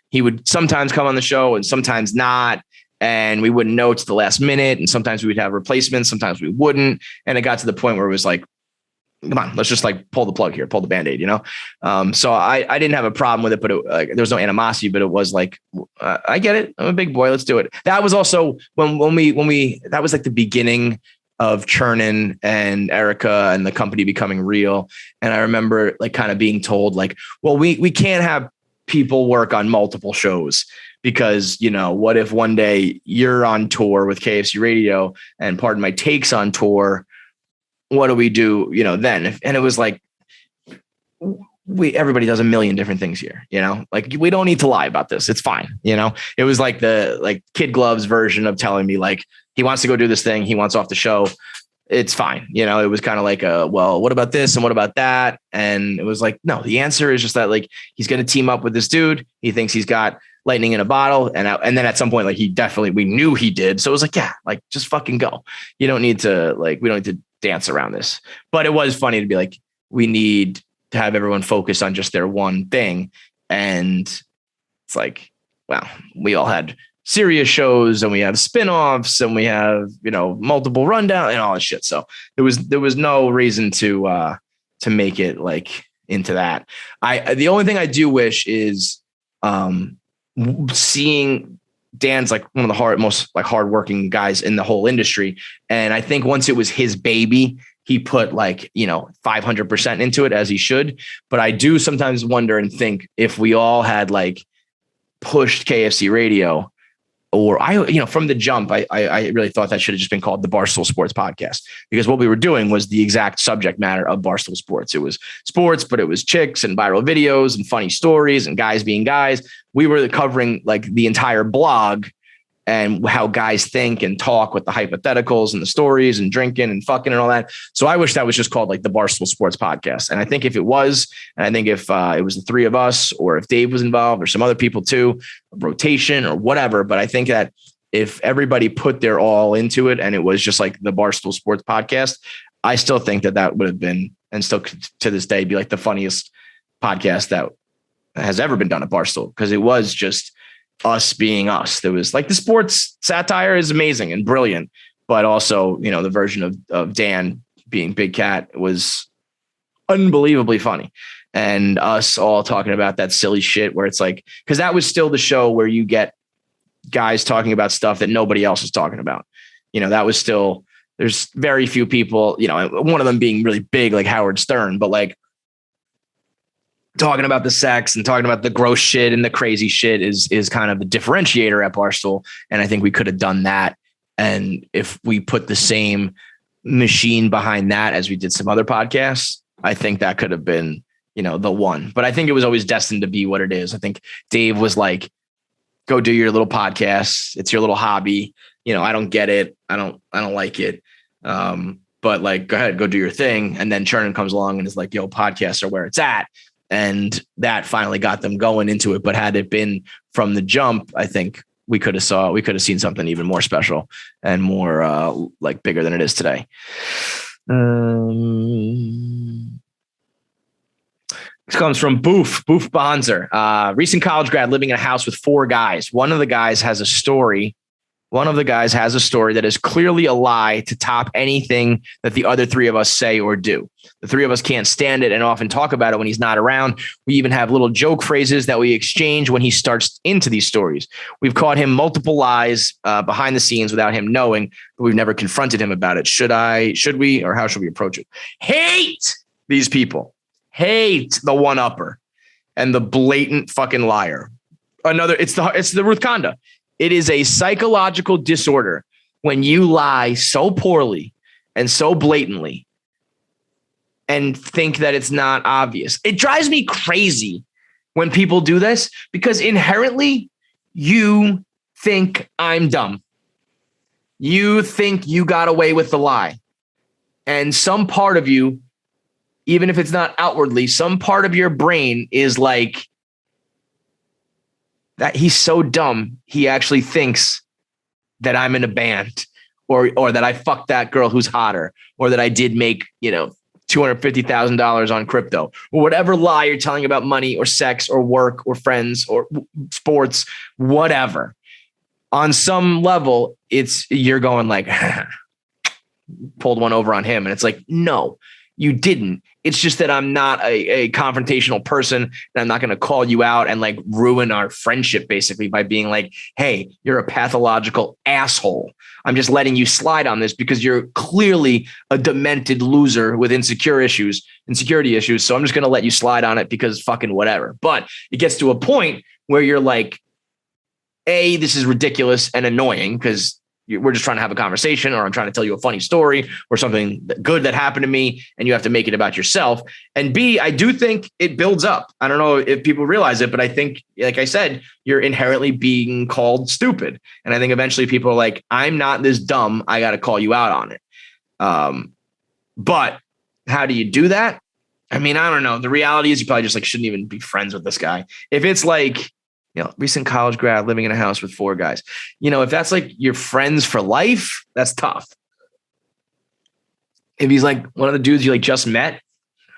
he would sometimes come on the show and sometimes not. And we wouldn't know to the last minute. And sometimes we would have replacements. Sometimes we wouldn't. And it got to the point where it was like, come on, let's just like pull the plug here, pull the Band-Aid, you know? So I didn't have a problem with it, but there was no animosity, but it was like, I get it. I'm a big boy. Let's do it. That was also when we that was like the beginning of Chernin and Erica and the company becoming real. And I remember like kind of being told like, well, we can't have people work on multiple shows. Because, you know, what if one day you're on tour with KFC Radio and Pardon My Take's on tour? What do we do, you know, then? And it was like, everybody does a million different things here, you know, like we don't need to lie about this. It's fine. You know, it was like the Kid Gloves version of telling me like he wants to go do this thing. He wants off the show. It's fine. You know, it was kind of like well, what about this and what about that? And it was like, no, the answer is just that like he's going to team up with this dude. He thinks he's got lightning in a bottle. And then at some point, like we knew he did. So it was like, yeah, like just fucking go. You don't need to we don't need to dance around this. But it was funny to be like, we need to have everyone focus on just their one thing. And it's like, wow, we all had serious shows and we have spinoffs and we have, you know, multiple rundown and all that shit. So there was no reason to make it like into that. The only thing I do wish is, seeing Dan's like one of the most hardworking guys in the whole industry. And I think once it was his baby, he put 500% into it as he should. But I do sometimes wonder and think if we all had like pushed KFC Radio or from the jump, I really thought that should have just been called the Barstool Sports Podcast, because what we were doing was the exact subject matter of Barstool Sports. It was sports, but it was chicks and viral videos and funny stories and guys being guys. We were covering like the entire blog and how guys think and talk with the hypotheticals and the stories and drinking and fucking and all that. So I wish that was just called like the Barstool Sports Podcast. And I think if it was, and I think if it was the three of us or if Dave was involved or some other people too, rotation or whatever. But I think that if everybody put their all into it and it was just like the Barstool Sports Podcast, I still think that would have been, and still to this day, be like the funniest podcast that has ever been done at Barstool, because it was just us being us. There was like the sports satire is amazing and brilliant, but also, you know, the version of Dan being Big Cat was unbelievably funny. And us all talking about that silly shit where it's like, because that was still the show where you get guys talking about stuff that nobody else is talking about. You know, that was still, there's very few people, you know, one of them being really big, like Howard Stern, but like talking about the sex and talking about the gross shit and the crazy shit is kind of the differentiator at Barstool. And I think we could have done that. And if we put the same machine behind that as we did some other podcasts, I think that could have been, you know, the one. But I think it was always destined to be what it is. I think Dave was like, go do your little podcast. It's your little hobby. You know, I don't get it. I don't like it. But like, go ahead, go do your thing. And then Chernin comes along and is like, yo, podcasts are where it's at. And that finally got them going into it. But had it been from the jump, I think we could have seen something even more special and more like bigger than it is today. This comes from Boof Bonzer. Recent college grad living in a house with 4 guys. One of the guys has a story that is clearly a lie to top anything that the other 3 of us say or do. The 3 of us can't stand it and often talk about it when he's not around. We even have little joke phrases that we exchange when he starts into these stories. We've caught him multiple lies behind the scenes without him knowing, but we've never confronted him about it. Should we, or how should we approach it? Hate these people. Hate the one-upper and the blatant fucking liar. It's the Ruth Conda. It is a psychological disorder when you lie so poorly and so blatantly and think that it's not obvious. It drives me crazy when people do this because inherently you think I'm dumb. You think you got away with the lie. And some part of you, even if it's not outwardly, some part of your brain is like, that he's so dumb, he actually thinks that I'm in a band or that I fucked that girl who's hotter or that I did make, $250,000 on crypto or whatever lie you're telling about money or sex or work or friends or sports, whatever. On some level, you're going like, pulled one over on him. And it's like, no, you didn't. It's just that I'm not a confrontational person and I'm not going to call you out and like ruin our friendship basically by being like, hey, you're a pathological asshole. I'm just letting you slide on this because you're clearly a demented loser with insecurity issues. So I'm just going to let you slide on it because fucking whatever. But it gets to a point where you're like, A, this is ridiculous and annoying because we're just trying to have a conversation or I'm trying to tell you a funny story or something good that happened to me and you have to make it about yourself. And B, I do think it builds up. I don't know if people realize it, but I think, like I said, you're inherently being called stupid. And I think eventually people are like, I'm not this dumb. I got to call you out on it. But how do you do that? I mean, I don't know. The reality is you probably just like shouldn't even be friends with this guy. If it's like, recent college grad living in a house with 4 guys, if that's like your friends for life, that's tough. If he's like one of the dudes you like just met,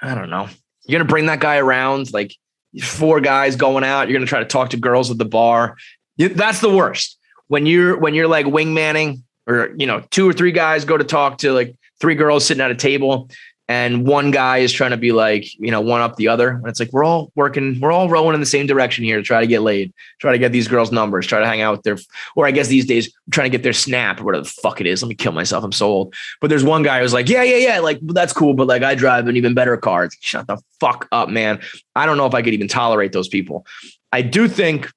I don't know. You're going to bring that guy around, like 4 guys going out. You're going to try to talk to girls at the bar. That's the worst. When you're like wingmanning or, 2 or 3 guys go to talk to like 3 girls sitting at a table. And one guy is trying to be like, one up the other. And it's like, we're all rowing in the same direction here to try to get laid, try to get these girls' numbers, try to hang out with their, or I guess these days, I'm trying to get their snap or whatever the fuck it is. Let me kill myself. I'm so old. But there's one guy who's like, yeah. Like, that's cool. But like, I drive an even better car. Shut the fuck up, man. I don't know if I could even tolerate those people. I do think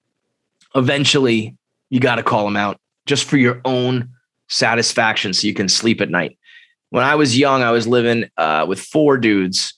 eventually you got to call them out just for your own satisfaction so you can sleep at night. When I was young, I was living with 4 dudes,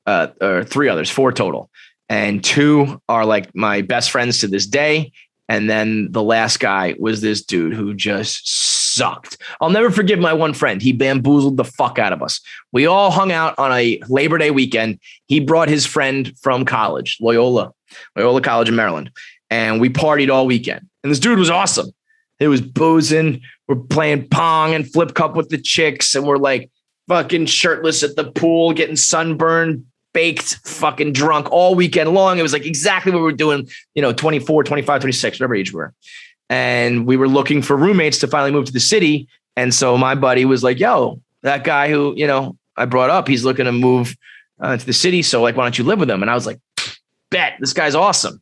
or 3 others, 4 total. And 2 are like my best friends to this day. And then the last guy was this dude who just sucked. I'll never forgive my one friend. He bamboozled the fuck out of us. We all hung out on a Labor Day weekend. He brought his friend from college, Loyola College in Maryland. And we partied all weekend. And this dude was awesome. It was boozing. We're playing pong and flip cup with the chicks. And we're like fucking shirtless at the pool, getting sunburned, baked, fucking drunk all weekend long. It was like exactly what we were doing, 24, 25, 26, whatever age we were. And we were looking for roommates to finally move to the city. And so my buddy was like, yo, that guy who, I brought up, he's looking to move to the city. So like, why don't you live with him? And I was like, bet, this guy's awesome.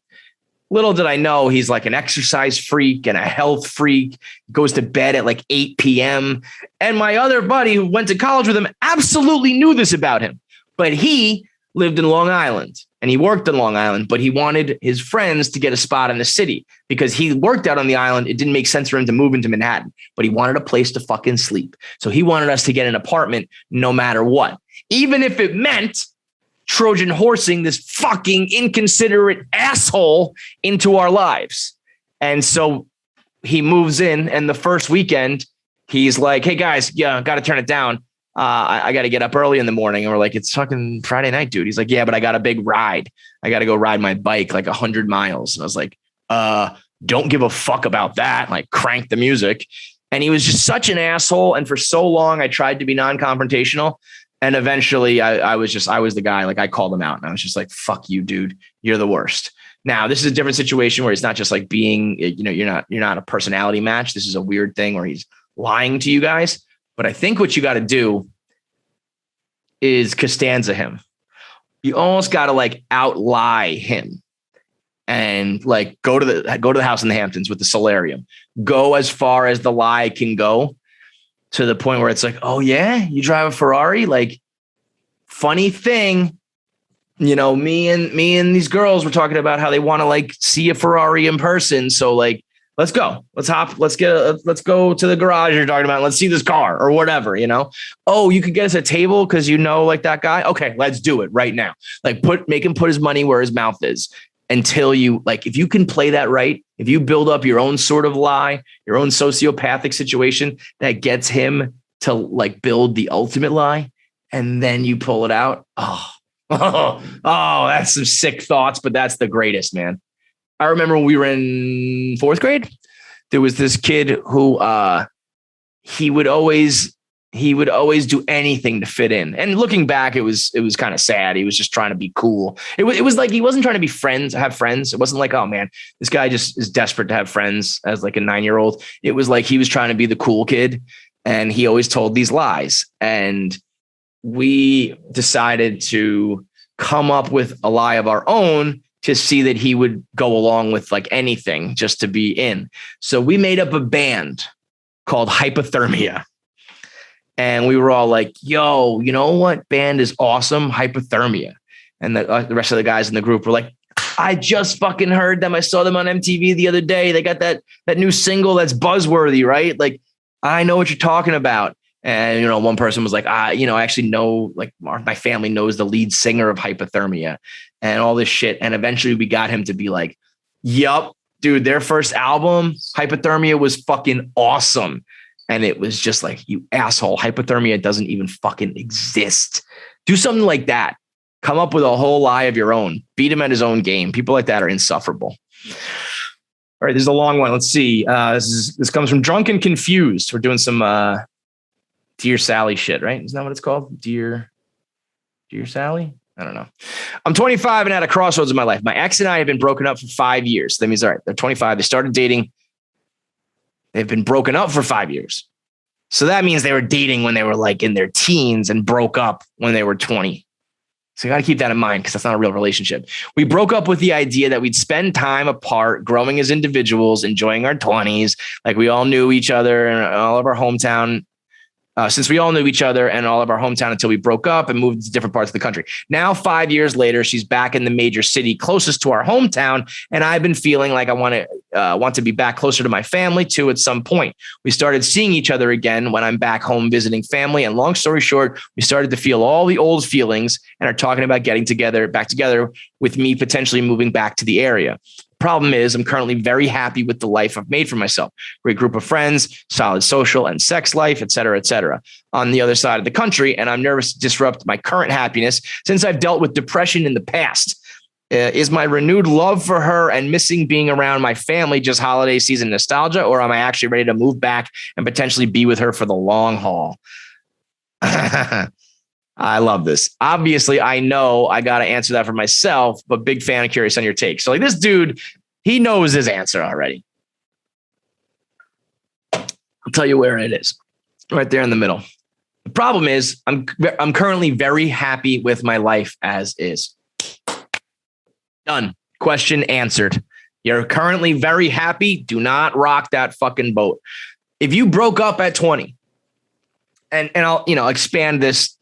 Little did I know he's like an exercise freak and a health freak, goes to bed at like 8 p.m. And my other buddy who went to college with him absolutely knew this about him. But he lived in Long Island and he worked in Long Island, but he wanted his friends to get a spot in the city because he worked out on the island. It didn't make sense for him to move into Manhattan, but he wanted a place to fucking sleep. So he wanted us to get an apartment no matter what, even if it meant Trojan horsing this fucking inconsiderate asshole into our lives. And so he moves in and the first weekend he's like, hey guys, got to turn it down. I got to get up early in the morning. And we're like, it's fucking Friday night, dude. He's like, yeah, but I got a big ride. I got to go ride my bike like 100 miles. And I was like, don't give a fuck about that. Like crank the music. And he was just such an asshole. And for so long I tried to be non-confrontational. And eventually I was the guy, like I called him out and I was just like, fuck you, dude. You're the worst. Now, this is a different situation where it's not just like being, you're not a personality match. This is a weird thing where he's lying to you guys. But I think what you got to do is Costanza him. You almost got to like outlie him and like go to the house in the Hamptons with the solarium. Go as far as the lie can go. To the point where it's like, oh yeah, you drive a Ferrari? Like, funny thing, me and these girls were talking about how they want to like see a Ferrari in person. So like, let's go, let's go to the garage you're talking about. Let's see this car or whatever, Oh, you could get us a table because like that guy. Okay, let's do it right now. Like make him put his money where his mouth is. until you like, if you can play that right, if you build up your own sort of lie, your own sociopathic situation that gets him to like build the ultimate lie, and then you pull it out. Oh, that's some sick thoughts, but that's the greatest, man. I remember when we were in 4th grade, there was this kid who he would always do anything to fit in. And looking back, it was kind of sad. He was just trying to be cool. It was like he wasn't trying to be have friends. It wasn't like, oh man, this guy just is desperate to have friends as like a 9-year-old. It was like he was trying to be the cool kid, and he always told these lies. And we decided to come up with a lie of our own to see that he would go along with like anything just to be in. So we made up a band called Hypothermia. And we were all like, yo, you know what band is awesome? Hypothermia. And the rest of the guys in the group were like, I just fucking heard them. I saw them on MTV the other day. They got that new single that's buzzworthy, right? Like, I know what you're talking about. And, one person was like, I actually know, like, my family knows the lead singer of Hypothermia and all this shit. And eventually we got him to be like, yup, dude, their first album, Hypothermia, was fucking awesome. And it was just like, you asshole, Hypothermia doesn't even fucking exist. Do something like that. Come up with a whole lie of your own. Beat him at his own game. People like that are insufferable. All right, this is a long one. Let's see. This comes from Drunk and Confused. We're doing some Dear Sally shit, right? Isn't that what it's called? Dear Sally? I don't know. I'm 25 and at a crossroads in my life. My ex and I have been broken up for 5 years. That means, all right, they're 25. They started dating. They've been broken up for 5 years. So that means they were dating when they were like in their teens and broke up when they were 20. So you got to keep that in mind because that's not a real relationship. We broke up with the idea that we'd spend time apart, growing as individuals, enjoying our 20s. Like we all knew each other and all of our hometown. Since we all knew each other and all of our hometown until we broke up and moved to different parts of the country. Now, 5 years later, she's back in the major city closest to our hometown. And I've been feeling like I want to be back closer to my family too at some point. We started seeing each other again when I'm back home visiting family. And long story short, we started to feel all the old feelings and are talking about getting back together with me potentially moving back to the area. Problem is, I'm currently very happy with the life I've made for myself. Great group of friends, solid social and sex life, et cetera, on the other side of the country. And I'm nervous to disrupt my current happiness since I've dealt with depression in the past. Is my renewed love for her and missing being around my family just holiday season nostalgia, or am I actually ready to move back and potentially be with her for the long haul? I love this. Obviously, I know I got to answer that for myself, but big fan and curious on your take. So like this dude, he knows his answer already. I'll tell you where it is. Right there in the middle. The problem is I'm currently very happy with my life as is. Done. Question answered. You're currently very happy. Do not rock that fucking boat. If you broke up at 20, and I'll expand this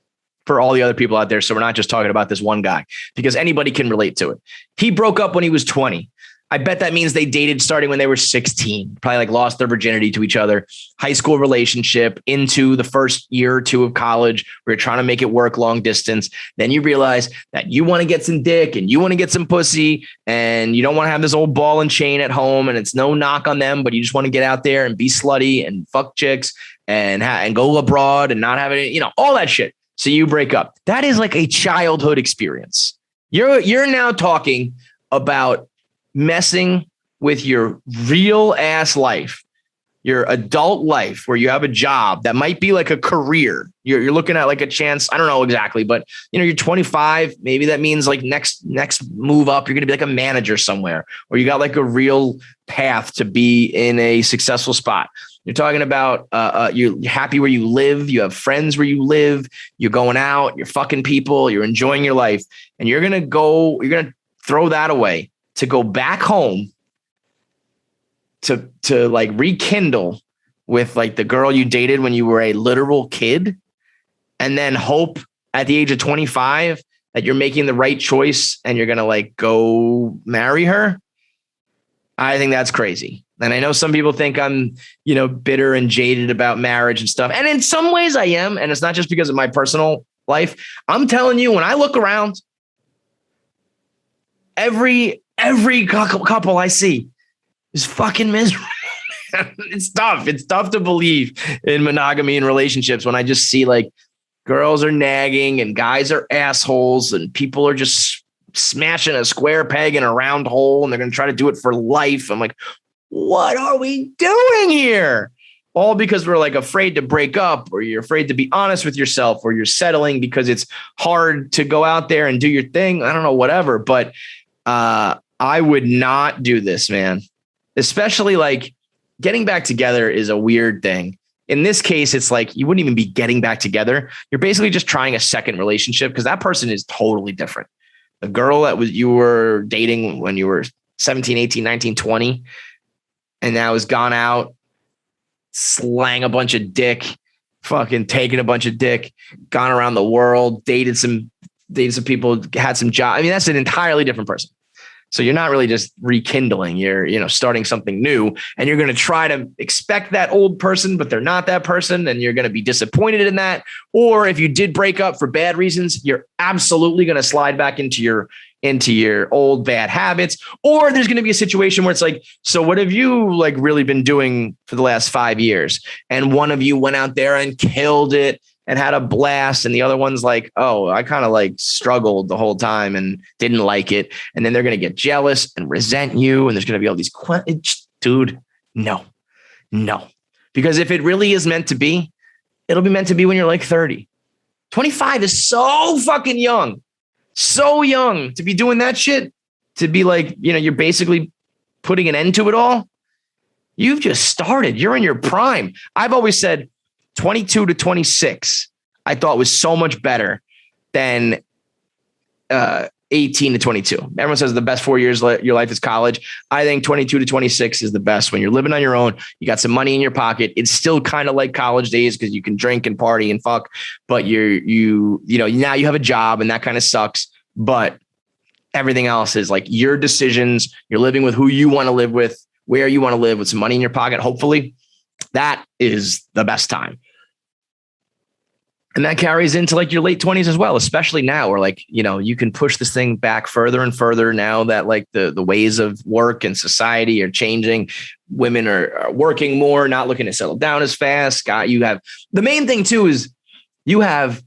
for all the other people out there. So we're not just talking about this one guy because anybody can relate to it. He broke up when he was 20. I bet that means they dated starting when they were 16, probably like lost their virginity to each other, high school relationship into the first year or two of college. We were trying to make it work long distance. Then you realize that you want to get some dick and you want to get some pussy and you don't want to have this old ball and chain at home. And it's no knock on them, but you just want to get out there and be slutty and fuck chicks and go abroad and not have it, all that shit. So you break up. That is like a childhood experience. You're now talking about messing with your real ass life, your adult life where you have a job that might be like a career. You're looking at like a chance. I don't know exactly, but you're 25. Maybe that means like next move up, you're going to be like a manager somewhere, or you got like a real path to be in a successful spot. You're talking about you're happy where you live. You have friends where you live. You're going out. You're fucking people. You're enjoying your life. And you're going to throw that away to go back home to like rekindle with like the girl you dated when you were a literal kid. And then hope at the age of 25 that you're making the right choice and you're going to like go marry her. I think that's crazy. And I know some people think I'm, bitter and jaded about marriage and stuff. And in some ways I am. And it's not just because of my personal life. I'm telling you, when I look around, every couple I see is fucking miserable. It's tough. It's tough to believe in monogamy and relationships when I just see like girls are nagging and guys are assholes and people are just smashing a square peg in a round hole and they're going to try to do it for life. I'm like, what are we doing here? All because we're like afraid to break up, or you're afraid to be honest with yourself, or you're settling because it's hard to go out there and do your thing. I don't know, whatever. But I would not do this, man. Especially like getting back together is a weird thing. In this case, it's like you wouldn't even be getting back together. You're basically just trying a second relationship because that person is totally different. The girl that you were dating when you were 17, 18, 19, 20, and now has gone out, slang a bunch of dick, fucking taken a bunch of dick, gone around the world, dated some people, had some job. I mean, that's an entirely different person. So you're not really just rekindling, you're, starting something new, and you're going to try to expect that old person, but they're not that person. And you're going to be disappointed in that. Or if you did break up for bad reasons, you're absolutely going to slide back into your old bad habits. Or there's going to be a situation where it's like, so what have you like really been doing for the last 5 years? And one of you went out there and killed it and had a blast. And the other one's like, oh, I kind of like struggled the whole time and didn't like it. And then they're going to get jealous and resent you. And there's going to be all these dude, no. Because if it really is meant to be, it'll be meant to be when you're like 30. 25 is so fucking young. So young to be doing that shit, to be like, you're basically putting an end to it all. You've just started. You're in your prime. I've always said 22 to 26, I thought was so much better than 18 to 22. Everyone says the best 4 years of your life is college. I think 22 to 26 is the best when you're living on your own. You got some money in your pocket. It's still kind of like college days because you can drink and party and fuck, but now you have a job and that kind of sucks. But everything else is like your decisions. You're living with who you want to live with, where you want to live with some money in your pocket. Hopefully that is the best time. And that carries into like your late 20s as well, especially now where like, you can push this thing back further and further now that like the ways of work and society are changing. Women are working more, not looking to settle down as fast. You have the main thing too is you have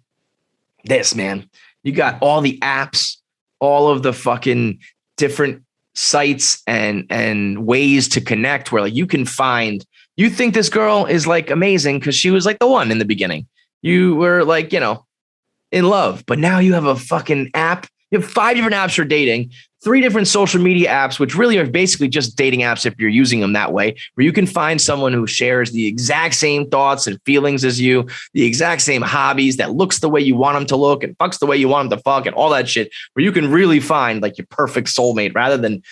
this, man. You got all the apps, all of the fucking different sites and ways to connect where like you can find, you think this girl is like amazing because she was like the one in the beginning. You were like, in love, but now you have a fucking app. You have 5 different apps for dating, 3 different social media apps, which really are basically just dating apps if you're using them that way, where you can find someone who shares the exact same thoughts and feelings as you, the exact same hobbies, that looks the way you want them to look and fucks the way you want them to fuck and all that shit, where you can really find like your perfect soulmate rather than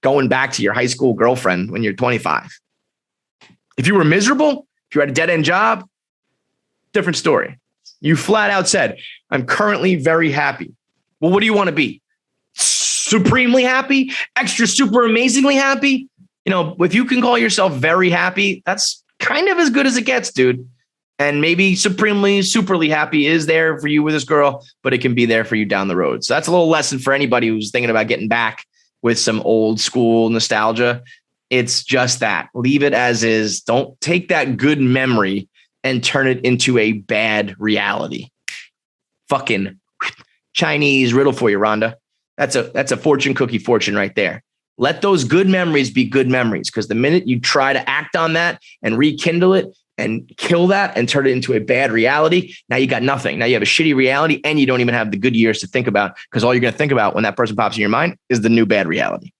going back to your high school girlfriend when you're 25. If you were miserable, if you had a dead end job, different story. You flat out said, I'm currently very happy. Well, what do you want to be? Supremely happy? Extra super amazingly happy? If you can call yourself very happy, that's kind of as good as it gets, dude. And maybe supremely, superly happy is there for you with this girl, but it can be there for you down the road. So that's a little lesson for anybody who's thinking about getting back with some old school nostalgia. It's just that. Leave it as is. Don't take that good memory and turn it into a bad reality. Fucking Chinese riddle for you, Rhonda. That's a fortune cookie fortune right there. Let those good memories be good memories, because the minute you try to act on that and rekindle it and kill that and turn it into a bad reality, now you got nothing. Now you have a shitty reality and you don't even have the good years to think about, because all you're going to think about when that person pops in your mind is the new bad reality.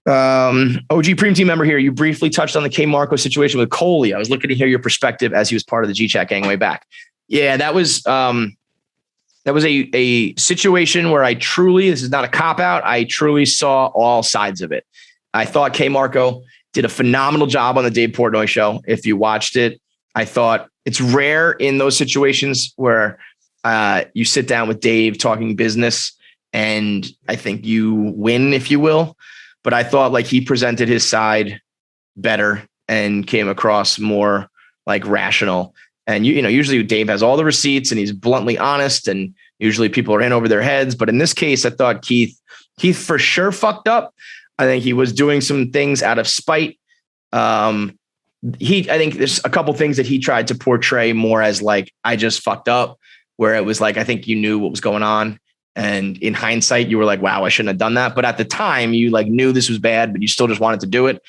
OG Preem Team member here. You briefly touched on the K Marco situation with Coley. I was looking to hear your perspective as he was part of the G-Chat gang way back. Yeah, that was a situation where I truly, this is not a cop out, I truly saw all sides of it. I thought K Marco did a phenomenal job on the Dave Portnoy show. If you watched it, I thought it's rare in those situations where you sit down with Dave talking business and I think you win, if you will. But I thought like he presented his side better and came across more like rational. And, usually Dave has all the receipts and he's bluntly honest and, Usually people are in over their heads, but in this case, I thought Keith for sure fucked up. I think he was doing some things out of spite. I think there's a couple things that he tried to portray more as like, I just fucked up, where it was like, I think you knew what was going on. And in hindsight, you were like, wow, I shouldn't have done that. But at the time you like knew this was bad, but you still just wanted to do it.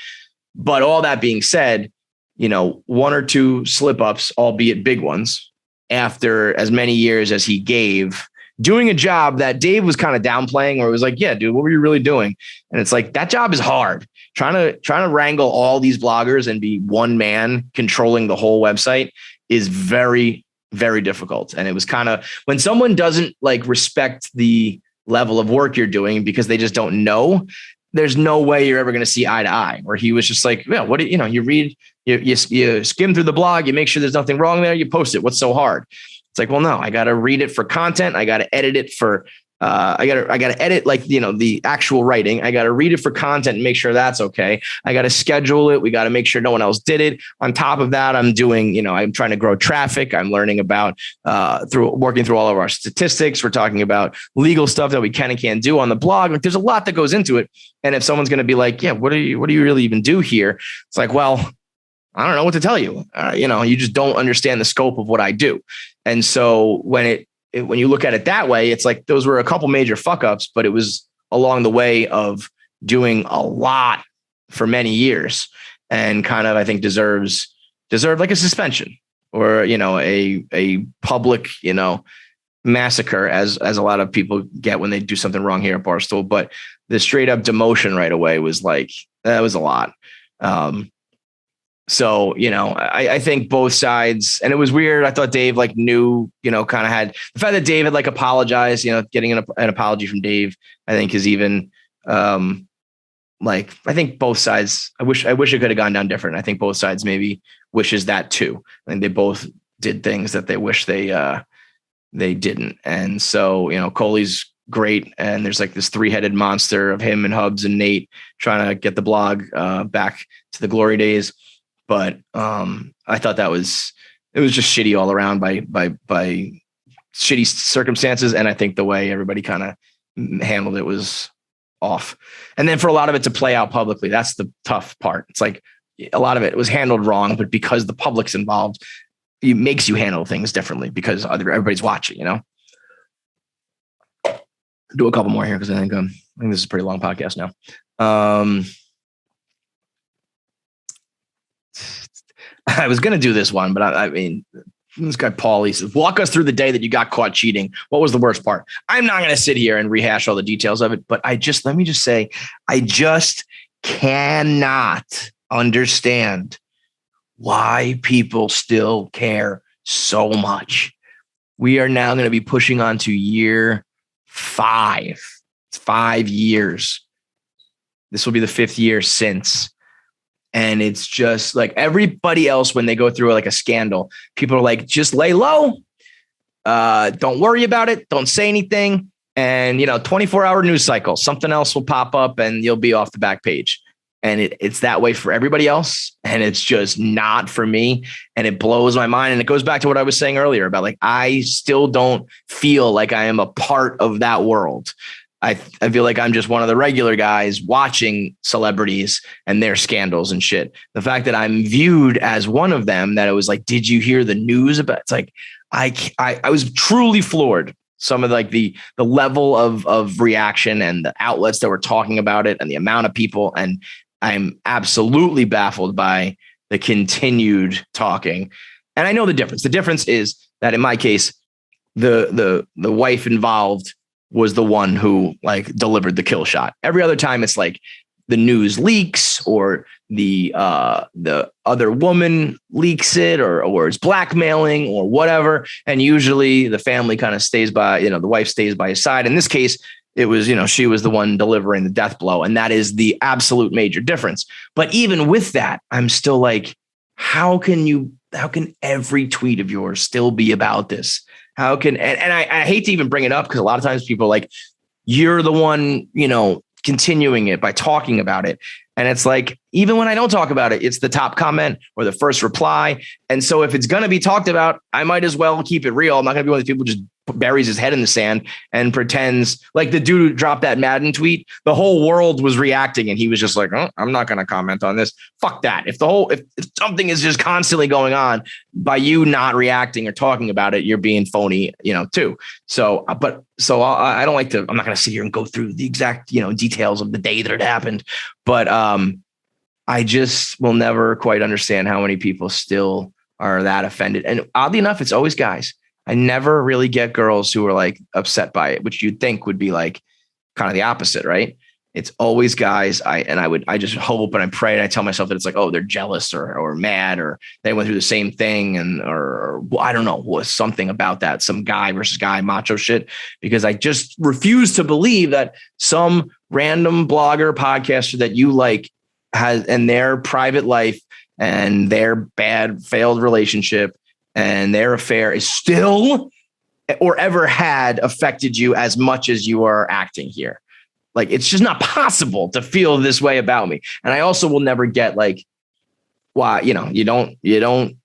But all that being said, one or two slip ups, albeit big ones, after as many years as he gave, doing a job that Dave was kind of downplaying, where it was like, yeah, dude, what were you really doing? And it's like, that job is hard. Trying to wrangle all these bloggers and be one man controlling the whole website is very, very difficult. And it was kind of, when someone doesn't like respect the level of work you're doing because they just don't know, there's no way you're ever going to see eye to eye. Where he was just like, yeah, what do you read, you skim through the blog, you make sure there's nothing wrong there, you post it. What's so hard? It's like, well, no, I got to read it for content. I got to edit it for, I got to edit like, the actual writing. I got to read it for content and make sure that's okay. I got to schedule it. We got to make sure no one else did it. On top of that, I'm doing, I'm trying to grow traffic. I'm learning about working through all of our statistics. We're talking about legal stuff that we can and can't do on the blog. Like, there's a lot that goes into it. And if someone's going to be like, yeah, what do you really even do here? It's like, well, I don't know what to tell you. You just don't understand the scope of what I do. And so when you look at it that way, it's like those were a couple major fuck ups, but it was along the way of doing a lot for many years, and kind of, I think deserved like a suspension or, a public, massacre as a lot of people get when they do something wrong here at Barstool. But the straight up demotion right away was like, that was a lot. So, I think both sides, and it was weird. I thought Dave like knew, kind of had the fact that Dave had like apologized, getting an apology from Dave, I think is even I think both sides, I wish it could have gone down different. I think both sides maybe wishes that too. I think they both did things that they wish they didn't. And so, Coley's great. And there's like this 3-headed monster of him and Hubs and Nate trying to get the blog back to the glory days. But I thought it was just shitty all around by shitty circumstances. And I think the way everybody kind of handled it was off. And then for a lot of it to play out publicly, that's the tough part. It's like a lot of it was handled wrong, but because the public's involved, it makes you handle things differently because everybody's watching, Do a couple more here because I think this is a pretty long podcast now. I was going to do this one, but I mean, this guy, Paulie, says, walk us through the day that you got caught cheating. What was the worst part? I'm not going to sit here and rehash all the details of it, but let me just say, I just cannot understand why people still care so much. We are now going to be pushing on to year 5. It's 5 years. This will be the 5th year since. And it's just like everybody else, when they go through like a scandal, people are like, just lay low. Don't worry about it. Don't say anything. And, 24-hour news cycle, something else will pop up and you'll be off the back page. And it's that way for everybody else. And it's just not for me. And it blows my mind. And it goes back to what I was saying earlier about like, I still don't feel like I am a part of that world. I feel like I'm just one of the regular guys watching celebrities and their scandals and shit. The fact that I'm viewed as one of them, that it was like, did you hear the news about? It's like, I was truly floored. Some of like the level of reaction and the outlets that were talking about it and the amount of people. And I'm absolutely baffled by the continued talking. And I know the difference. The difference is that in my case, the wife involved was the one who like delivered the kill shot. Every other time it's like the news leaks or the other woman leaks it or is blackmailing or whatever. And usually the family kind of stays by, the wife stays by his side. In this case, it was, she was the one delivering the death blow. And that is the absolute major difference. But even with that, I'm still like, how can every tweet of yours still be about this? How can, and I hate to even bring it up because a lot of times people are like, you're the one, continuing it by talking about it. And it's like, even when I don't talk about it, it's the top comment or the first reply. And so if it's going to be talked about, I might as well keep it real. I'm not going to be one of these people just buries his head in the sand and pretends like the dude who dropped that Madden tweet, the whole world was reacting and he was just like, oh, I'm not going to comment on this. Fuck that. If something is just constantly going on, by you not reacting or talking about it, you're being phony, too. So I don't like to, I'm not going to sit here and go through the exact, details of the day that it happened, but I just will never quite understand how many people still are that offended. And oddly enough, it's always guys. I never really get girls who are like upset by it, which you'd think would be like kind of the opposite, right? It's always guys. I just hope and I pray and I tell myself that it's like, oh, they're jealous or mad or they went through the same thing or I don't know, was something about that, some guy versus guy macho shit, because I just refuse to believe that some random blogger podcaster that you like has in their private life and their bad failed relationship and their affair is still or ever had affected you as much as you are acting here. Like, it's just not possible to feel this way about me. And I also will never get like, why, you don't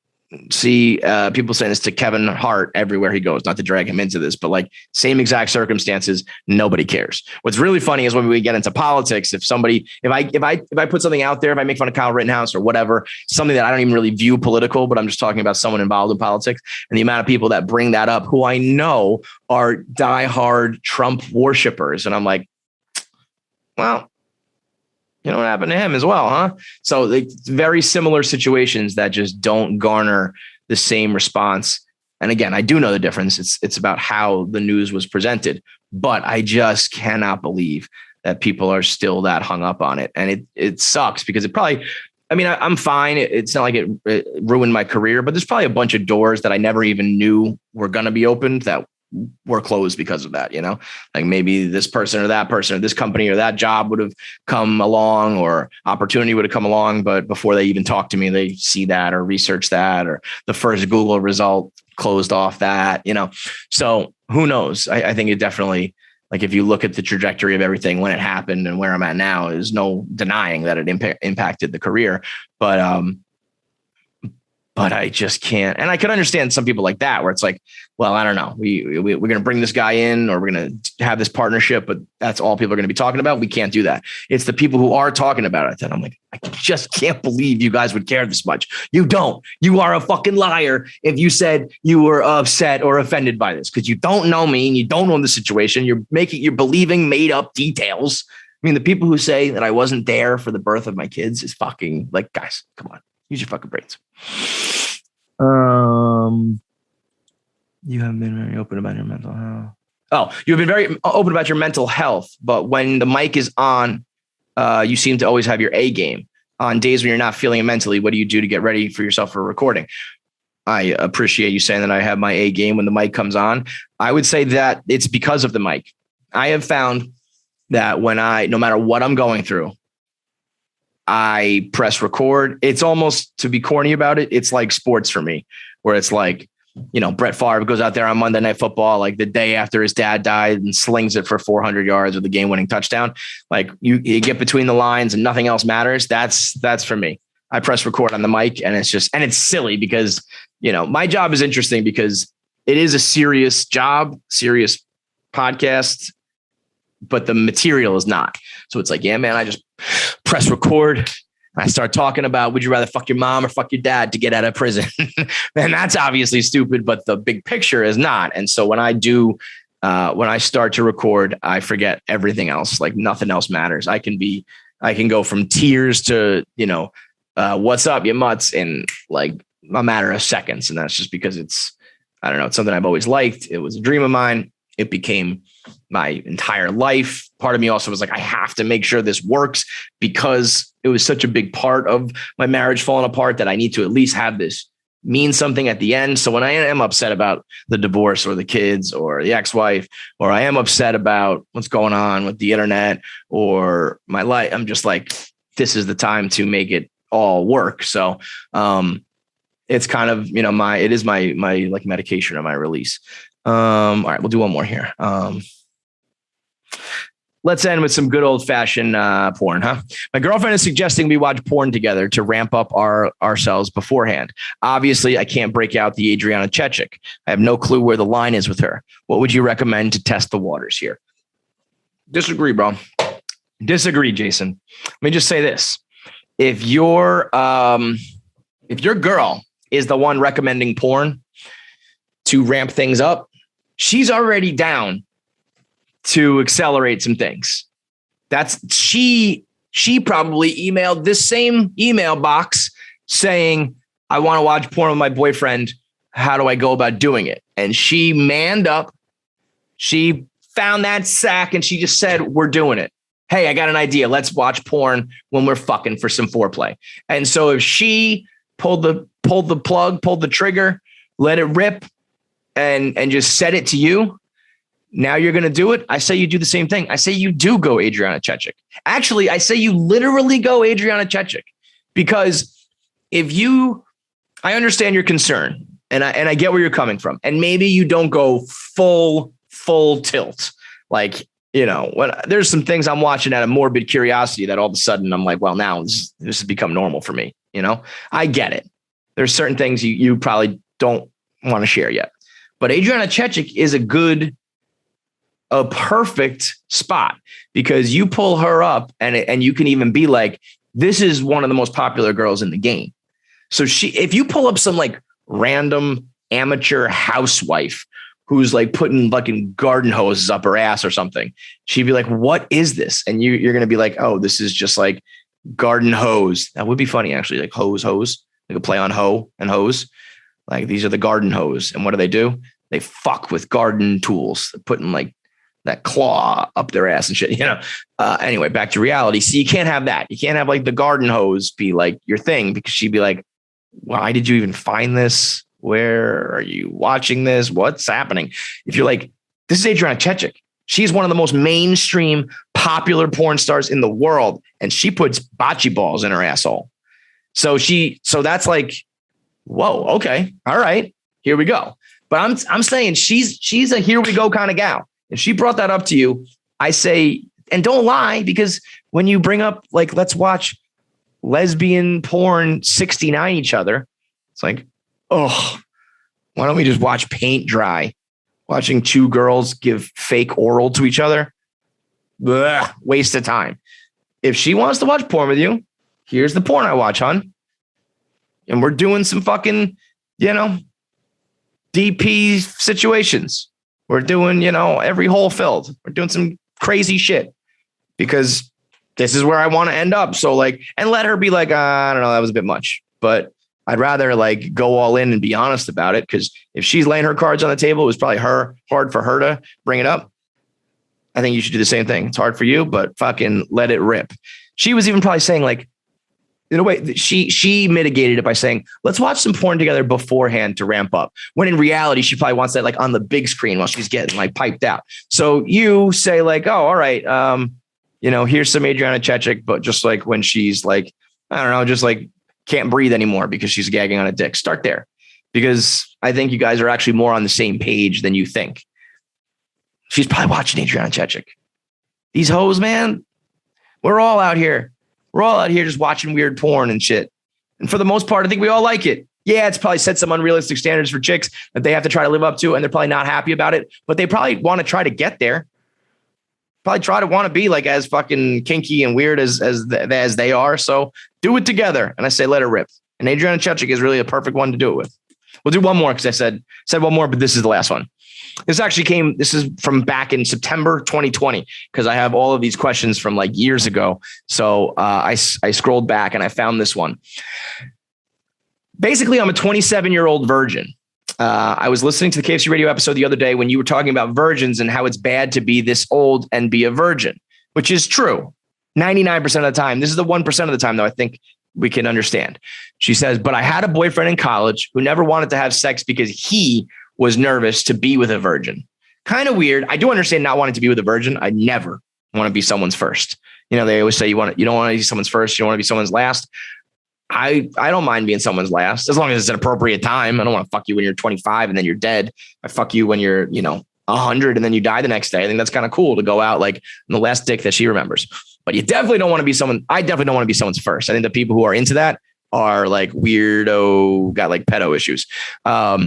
see people saying this to Kevin Hart everywhere he goes, not to drag him into this, but like same exact circumstances, nobody cares. What's really funny is when we get into politics, if I put something out there, if I make fun of Kyle Rittenhouse or whatever, something that I don't even really view political, but I'm just talking about someone involved in politics, and the amount of people that bring that up who I know are diehard Trump worshipers. And I'm like, well, you know what happened to him as well, huh? So like very similar situations that just don't garner the same response. And again, I do know the difference. It's about how the news was presented, but I just cannot believe that people are still that hung up on it. And it sucks because it probably, I'm fine. It's not like it ruined my career, but there's probably a bunch of doors that I never even knew were going to be opened that were closed because of that, like maybe this person or that person or this company or that job would have come along or opportunity would have come along. But before they even talk to me, they see that or research that, or the first Google result closed off that, so who knows? I think it definitely, like, if you look at the trajectory of everything when it happened and where I'm at now, there's no denying that it impacted the career. But I just can't. And I could understand some people like that, where it's like, well, I don't know. We're going to bring this guy in or we're going to have this partnership, but that's all people are going to be talking about. We can't do that. It's the people who are talking about it that I'm like, I just can't believe you guys would care this much. You don't. You are a fucking liar if you said you were upset or offended by this, because you don't know me and you don't know the situation. You're believing made up details. The people who say that I wasn't there for the birth of my kids is fucking like, guys, come on, use your fucking brains. You haven't been very open about your mental health. Oh, you've been very open about your mental health, but when the mic is on, you seem to always have your A game. On days when you're not feeling it mentally, what do you do to get ready for yourself for recording? I appreciate you saying that I have my A game when the mic comes on. I would say that it's because of the mic. I have found that no matter what I'm going through, I press record. It's almost, to be corny about it, it's like sports for me, where it's like, Brett Favre goes out there on Monday Night Football, like the day after his dad died, and slings it for 400 yards with a game-winning touchdown. Like you get between the lines and nothing else matters. That's for me. I press record on the mic, and it's silly because, my job is interesting because it is a serious job, serious podcast, but the material is not. So it's like, yeah, man, I just press record. I start talking about, would you rather fuck your mom or fuck your dad to get out of prison? And that's obviously stupid, but the big picture is not. And so when I start to record, I forget everything else. Like nothing else matters. I can go from tears to, what's up, you mutts, in like a matter of seconds. And that's just because it's something I've always liked. It was a dream of mine. It became my entire life. Part of me also was like, I have to make sure this works because it was such a big part of my marriage falling apart that I need to at least have this mean something at the end. So when I am upset about the divorce or the kids or the ex-wife, or I am upset about what's going on with the internet or my life, I'm just like, this is the time to make it all work. So it's kind of, it is my like medication or my release. All right, we'll do one more here. Let's end with some good old fashioned porn, huh? My girlfriend is suggesting we watch porn together to ramp up ourselves beforehand. Obviously, I can't break out the Adriana Chechik. I have no clue where the line is with her. What would you recommend to test the waters here? Disagree, bro. Disagree, Jason. Let me just say this. If your girl is the one recommending porn to ramp things up, she's already down to accelerate some things. She probably emailed this same email box saying, I want to watch porn with my boyfriend. How do I go about doing it? And she manned up. She found that sack and she just said, we're doing it. Hey, I got an idea. Let's watch porn when we're fucking for some foreplay. And so if she pulled the plug, pulled the trigger, let it rip and just set it to you, now you're going to do it. I say you do the same thing. I say you do go Adriana Chechik. Actually, I say you literally go Adriana Chechik, because I understand your concern and I get where you're coming from. And maybe you don't go full tilt. Like, when there's some things I'm watching out of morbid curiosity that all of a sudden I'm like, well, now this has become normal for me. I get it. There's certain things you probably don't want to share yet, but Adriana Chechik is a perfect spot, because you pull her up and you can even be like, this is one of the most popular girls in the game. So if you pull up some like random amateur housewife who's like putting fucking garden hoses up her ass or something, she'd be like, what is this? And you're going to be like, oh, this is just like garden hose. That would be funny, actually. Like hose, like a play on hoe and hose. Like, these are the garden hose. And what do? They fuck with garden tools. They're putting like that claw up their ass and shit, anyway, back to reality. So you can't have that. You can't have like the garden hose be like your thing, because she'd be like, why did you even find this? Where are you watching this? What's happening? If you're like, this is Adriana Chechik. She's one of the most mainstream popular porn stars in the world. And she puts bocce balls in her asshole. So that's like, whoa, okay. All right, here we go. But I'm saying she's a here we go kind of gal. If she brought that up to you, I say, and don't lie, because when you bring up like, let's watch lesbian porn 69 each other, it's like, oh, why don't we just watch paint dry? Watching two girls give fake oral to each other. Blah, waste of time. If she wants to watch porn with you, here's the porn I watch, hon. And we're doing some fucking, DP situations. We're doing, every hole filled. We're doing some crazy shit, because this is where I want to end up. So like, and let her be like, I don't know, that was a bit much, but I'd rather like go all in and be honest about it. Because if she's laying her cards on the table, it was probably hard for her to bring it up. I think you should do the same thing. It's hard for you, but fucking let it rip. She was even probably saying like, in a way, she mitigated it by saying, let's watch some porn together beforehand to ramp up. When in reality, she probably wants that like on the big screen while she's getting like piped out. So you say like, oh, all right. Here's some Adriana Chechik, but just like when she's like, I don't know, just like can't breathe anymore because she's gagging on a dick. Start there, because I think you guys are actually more on the same page than you think. She's probably watching Adriana Chechik. These hoes, man, we're all out here. We're all out here just watching weird porn and shit. And for the most part, I think we all like it. Yeah, it's probably set some unrealistic standards for chicks that they have to try to live up to, and they're probably not happy about it, but they probably want to try to get there. Probably try to want to be like as fucking kinky and weird as they are. So do it together. And I say, let her rip. And Adriana Chechik is really a perfect one to do it with. We'll do one more, because I said one more, but this is the last one. This is from back in September 2020, because I have all of these questions from like years ago. So I scrolled back and I found this one. Basically, I'm a 27-year-old virgin. I was listening to the KFC radio episode the other day when you were talking about virgins and how it's bad to be this old and be a virgin, which is true 99% of the time. This is the 1% of the time, though, I think we can understand. She says, but I had a boyfriend in college who never wanted to have sex because he was nervous to be with a virgin. Kind of weird. I do understand not wanting to be with a virgin. I never want to be someone's first. They always say you don't want to be someone's first. You don't want to be someone's last. I don't mind being someone's last, as long as it's an appropriate time. I don't want to fuck you when you're 25 and then you're dead. I fuck you when you're, 100 and then you die the next day. I think that's kind of cool to go out like in the last dick that she remembers. But you definitely don't want to be someone. I definitely don't want to be someone's first. I think the people who are into that are like weirdo, got like pedo issues. But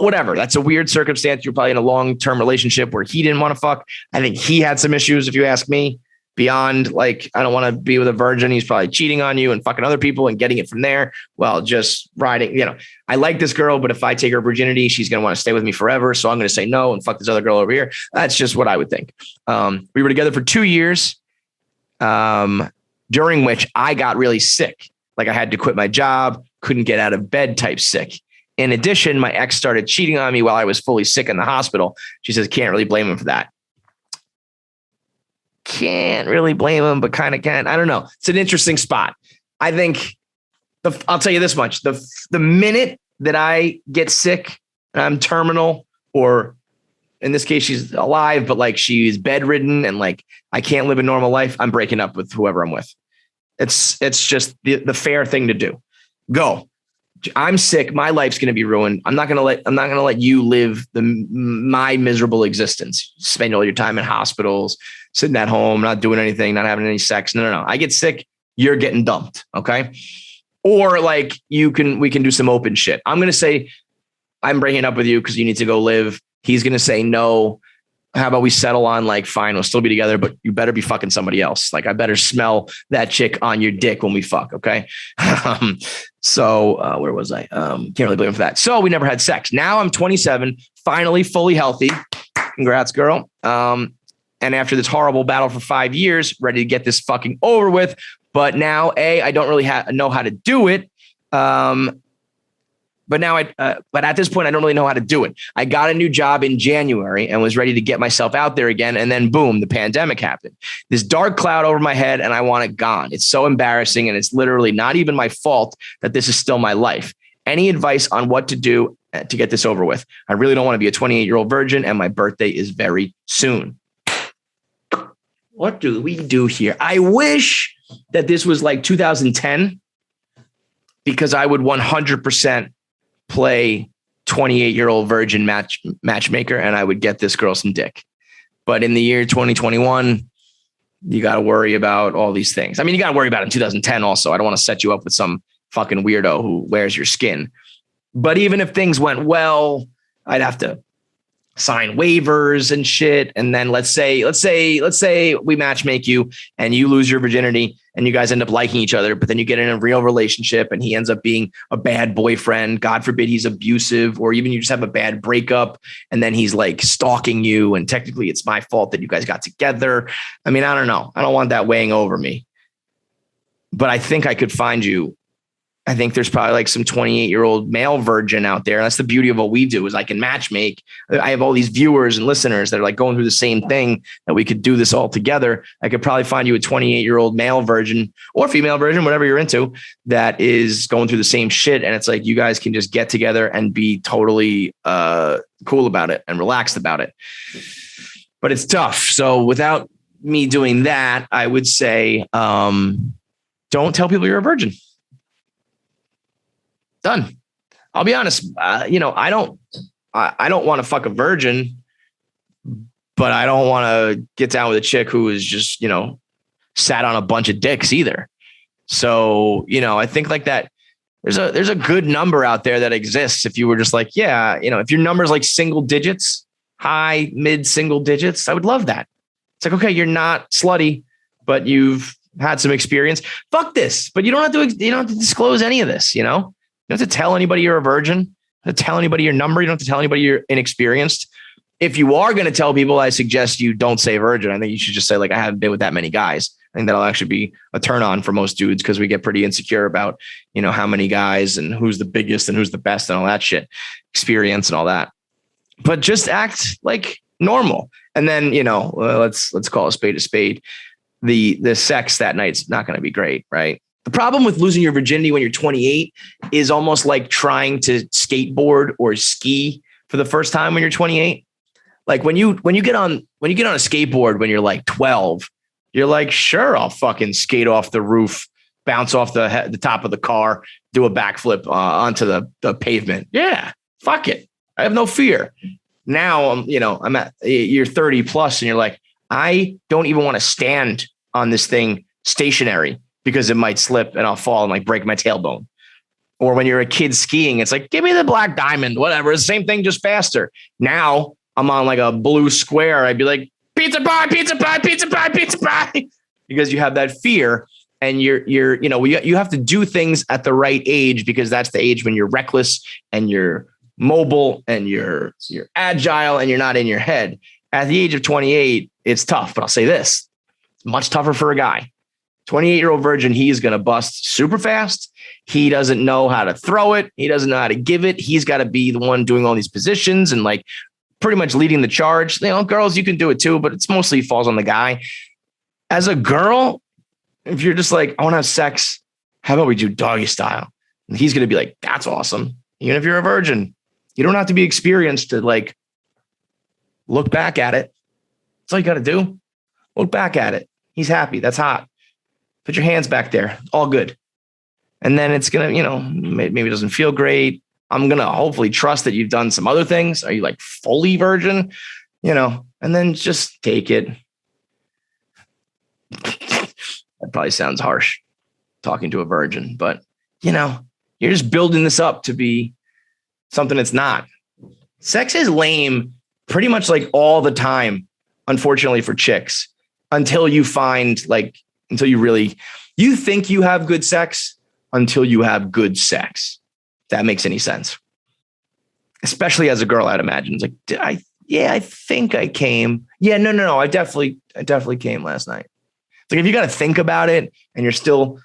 whatever. That's a weird circumstance. You're probably in a long-term relationship where he didn't want to fuck. I think he had some issues, if you ask me. Beyond like, I don't want to be with a virgin. He's probably cheating on you and fucking other people and getting it from there. Well, just riding, I like this girl, but if I take her virginity, she's going to want to stay with me forever. So I'm going to say no and fuck this other girl over here. That's just what I would think. We were together for 2 years, during which I got really sick. Like I had to quit my job, couldn't get out of bed type sick. In addition, my ex started cheating on me while I was fully sick in the hospital. She says, can't really blame him for that. Can't really blame him, but kind of can. I don't know. It's an interesting spot. I think I'll tell you this much. The minute that I get sick and I'm terminal, or in this case, she's alive, but like she's bedridden and like I can't live a normal life, I'm breaking up with whoever I'm with. It's just the fair thing to do. Go. I'm sick. My life's going to be ruined. I'm not going to let you live my miserable existence. Spend all your time in hospitals, sitting at home, not doing anything, not having any sex. No. I get sick. You're getting dumped. Okay. Or like we can do some open shit. I'm going to say, I'm breaking up with you because you need to go live. He's going to say no. How about we settle on like, fine, we'll still be together, but you better be fucking somebody else. Like I better smell that chick on your dick when we fuck. Okay. So where was I? Can't really blame him for that. So we never had sex. Now I'm 27, finally fully healthy. Congrats, girl. And after this horrible battle for 5 years, ready to get this fucking over with. But now I don't really know how to do it. But at this point, I don't really know how to do it. I got a new job in January and was ready to get myself out there again. And then boom, the pandemic happened. This dark cloud over my head and I want it gone. It's so embarrassing. And it's literally not even my fault that this is still my life. Any advice on what to do to get this over with? I really don't want to be a 28-year-old virgin and my birthday is very soon. What do we do here? I wish that this was like 2010 because I would 100% play 28-year-old virgin matchmaker and I would get this girl some dick. But in the year 2021, you got to worry about all these things. I mean, you got to worry about it in 2010 also. I don't want to set you up with some fucking weirdo who wears your skin. But even if things went well, I'd have to sign waivers and shit. And then let's say we matchmake you and you lose your virginity and you guys end up liking each other, but then you get in a real relationship and he ends up being a bad boyfriend. God forbid he's abusive, or even you just have a bad breakup and then he's like stalking you. And technically it's my fault that you guys got together. I mean, I don't know. I don't want that weighing over me, but I think I could find you. I think there's probably like some 28-year-old male virgin out there. That's the beauty of what we do is I can matchmake. I have all these viewers and listeners that are like going through the same thing that we could do this all together. I could probably find you a 28-year-old male virgin or female virgin, whatever you're into, that is going through the same shit. And it's like, you guys can just get together and be totally cool about it and relaxed about it. But it's tough. So without me doing that, I would say, don't tell people you're a virgin. Done. I'll be honest. I don't want to fuck a virgin, but I don't want to get down with a chick who is just, sat on a bunch of dicks either. So, I think like that, there's a good number out there that exists. If you were just like, if your number's like single digits, high, mid single digits, I would love that. It's like, okay, you're not slutty, but you've had some experience. Fuck this. But you don't have to disclose any of this, You don't have to tell anybody you're a virgin. You don't have to tell anybody your number. You don't have to tell anybody you're inexperienced. If you are going to tell people, I suggest you don't say virgin. I think you should just say, like, I haven't been with that many guys. I think that'll actually be a turn on for most dudes because we get pretty insecure about, how many guys and who's the biggest and who's the best and all that shit, experience and all that. But just act like normal. And then, let's call a spade a spade. The sex that night's not going to be great, right? The problem with losing your virginity when you're 28 is almost like trying to skateboard or ski for the first time when you're 28. Like when you get on a skateboard when you're like 12, you're like, sure, I'll fucking skate off the roof, bounce off the top of the car, do a backflip onto the pavement. Yeah, fuck it. I have no fear. Now I'm at you're 30 plus and you're like, I don't even want to stand on this thing stationary because it might slip and I'll fall and like break my tailbone. Or when you're a kid skiing, it's like, give me the black diamond, whatever. It's the same thing, just faster. Now I'm on like a blue square. I'd be like, pizza pie, pizza pie, pizza pie, pizza pie. Because you have that fear and you have to do things at the right age because that's the age when you're reckless and you're mobile and you're agile and you're not in your head. At the age of 28, it's tough, but I'll say this, it's much tougher for a guy. 28-year-old virgin, he's going to bust super fast. He doesn't know how to throw it. He doesn't know how to give it. He's got to be the one doing all these positions and like pretty much leading the charge. Girls, you can do it too, but it's mostly falls on the guy. As a girl, if you're just like, I want to have sex, how about we do doggy style? And he's going to be like, that's awesome. Even if you're a virgin, you don't have to be experienced to like look back at it. That's all you got to do. Look back at it. He's happy. That's hot. Put your hands back there. All good. And then it's going to, maybe it doesn't feel great. I'm going to hopefully trust that you've done some other things. Are you like fully virgin? And then just take it. That probably sounds harsh talking to a virgin, but you're just building this up to be something it's not. Sex is lame pretty much like all the time, unfortunately for chicks, until you think you have good sex until you have good sex. If that makes any sense. Especially as a girl, I'd imagine. It's like, I think I came. Yeah, no. I definitely came last night. It's like if you got to think about it and you're still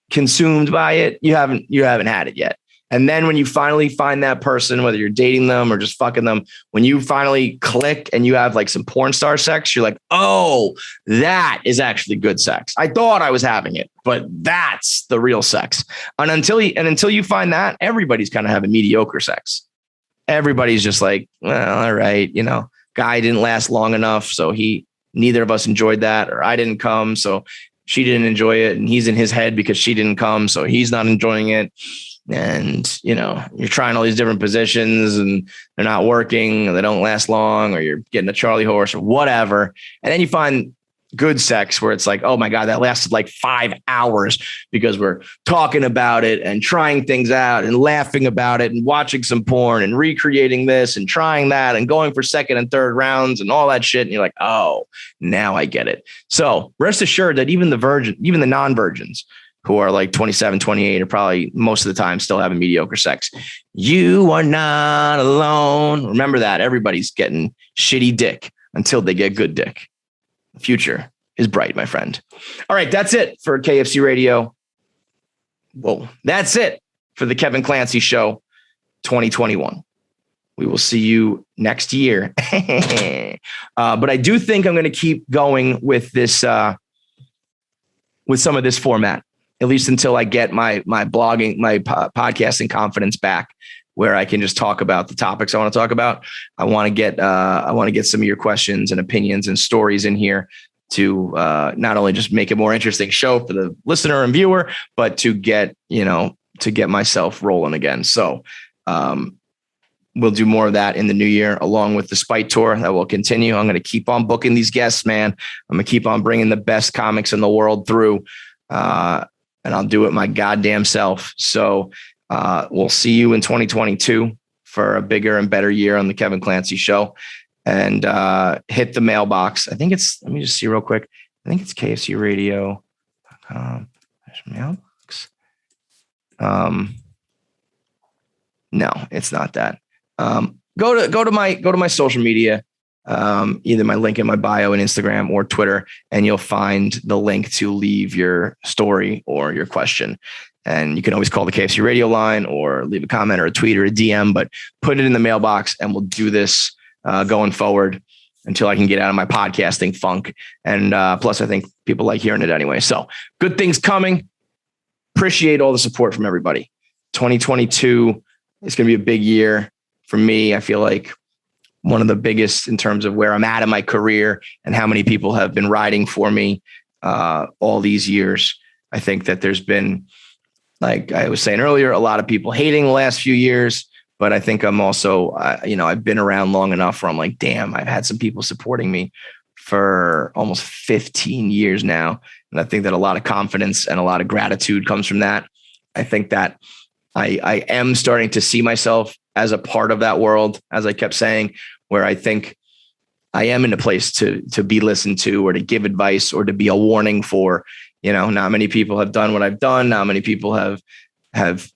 consumed by it, you haven't had it yet. And then when you finally find that person, whether you're dating them or just fucking them, when you finally click and you have like some porn star sex, you're like, oh, that is actually good sex. I thought I was having it, but that's the real sex. And until you find that, everybody's kind of having mediocre sex. Everybody's just like, well, all right, guy didn't last long enough, so neither of us enjoyed that, or I didn't come, so she didn't enjoy it, and he's in his head because she didn't come, so he's not enjoying it. And, you're trying all these different positions and they're not working, or they don't last long, or you're getting a Charlie horse or whatever. And then you find good sex where it's like, oh my God, that lasted like 5 hours because we're talking about it and trying things out and laughing about it and watching some porn and recreating this and trying that and going for second and third rounds and all that shit. And you're like, oh, now I get it. So rest assured that even the non-virgins who are like 27, 28 are probably most of the time still having mediocre sex. You are not alone. Remember that. Everybody's getting shitty dick until they get good dick. The future is bright, my friend. All right, that's it for KFC Radio. Whoa, that's it for the Kevin Clancy Show 2021. We will see you next year. But I do think I'm going to keep going with this, with some of this format, at least until I get my blogging, my podcasting confidence back, where I can just talk about the topics I want to talk about. I want to get some of your questions and opinions and stories in here to not only just make a more interesting show for the listener and viewer, but to get myself rolling again. So we'll do more of that in the new year, along with the Spite Tour that will continue. I'm going to keep on booking these guests, man. I'm going to keep on bringing the best comics in the world through, and I'll do it my goddamn self. So we'll see you in 2022 for a bigger and better year on the Kevin Clancy Show. And hit the mailbox. I think it's, let me just see real quick. I think it's KFCradio.com. Mailbox. No, it's not that. Go to my social media, either my link in my bio and Instagram or Twitter, and you'll find the link to leave your story or your question. And you can always call the KFC Radio line or leave a comment or a tweet or a DM, but put it in the mailbox and we'll do this going forward until I can get out of my podcasting funk. And plus, I think people like hearing it anyway. So good things coming. Appreciate all the support from everybody. 2022 is going to be a big year for me. I feel like one of the biggest in terms of where I'm at in my career and how many people have been riding for me all these years. I think that there's been, like I was saying earlier, a lot of people hating the last few years, But I think I'm also, I've been around long enough where I'm like, damn, I've had some people supporting me for almost 15 years now. And I think that a lot of confidence and a lot of gratitude comes from that. I think that I am starting to see myself as a part of that world, as I kept saying, where I think I am in a place to be listened to, or to give advice, or to be a warning for, not many people have done what I've done. Not many people have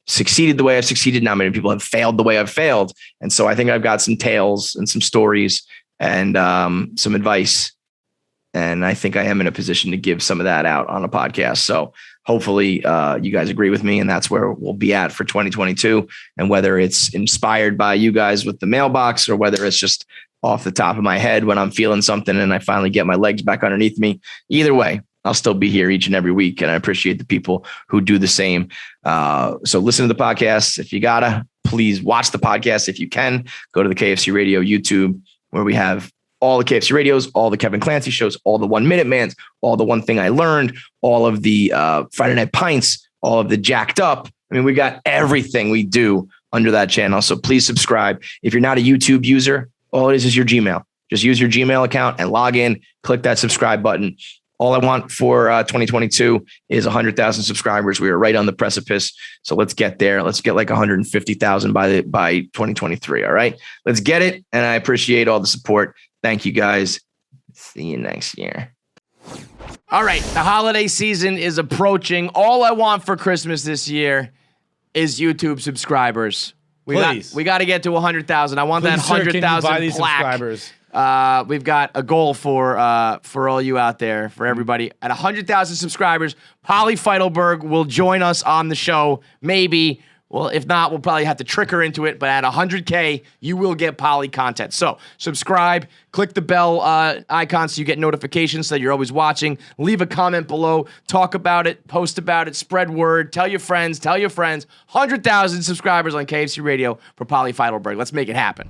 succeeded the way I've succeeded. Not many people have failed the way I've failed. And so I think I've got some tales and some stories and some advice. And I think I am in a position to give some of that out on a podcast. So hopefully you guys agree with me, and that's where we'll be at for 2022. And whether it's inspired by you guys with the mailbox, or whether it's just off the top of my head when I'm feeling something and I finally get my legs back underneath me, either way, I'll still be here each and every week. And I appreciate the people who do the same. So listen to the podcast. If you gotta, please watch the podcast. If you can, go to the KFC Radio YouTube, where we have all the KFC radios, all the Kevin Clancy shows, all the 1 Minute Mans, all the One Thing I Learned, all of the Friday Night Pints, all of the Jacked Up. I mean, we got everything we do under that channel. So please subscribe. If you're not a YouTube user, all it is your Gmail. Just use your Gmail account and log in, click that subscribe button. All I want for 2022 is 100,000 subscribers. We are right on the precipice. So let's get there. Let's get like 150,000 by 2023. All right, let's get it. And I appreciate all the support. Thank you guys. See you next year. All right. The holiday season is approaching. All I want for Christmas this year is YouTube subscribers. We got to get to 100,000. I want that 100,000 plaque. We've got a goal for all you out there, for everybody. At 100,000 subscribers, Polly Feidelberg will join us on the show. Maybe. Well, if not, we'll probably have to trick her into it. But at 100K, you will get Polly content. So subscribe, click the bell icon so you get notifications so that you're always watching. Leave a comment below. Talk about it. Post about it. Spread word. Tell your friends. 100,000 subscribers on KFC Radio for Polly Feidelberg. Let's make it happen.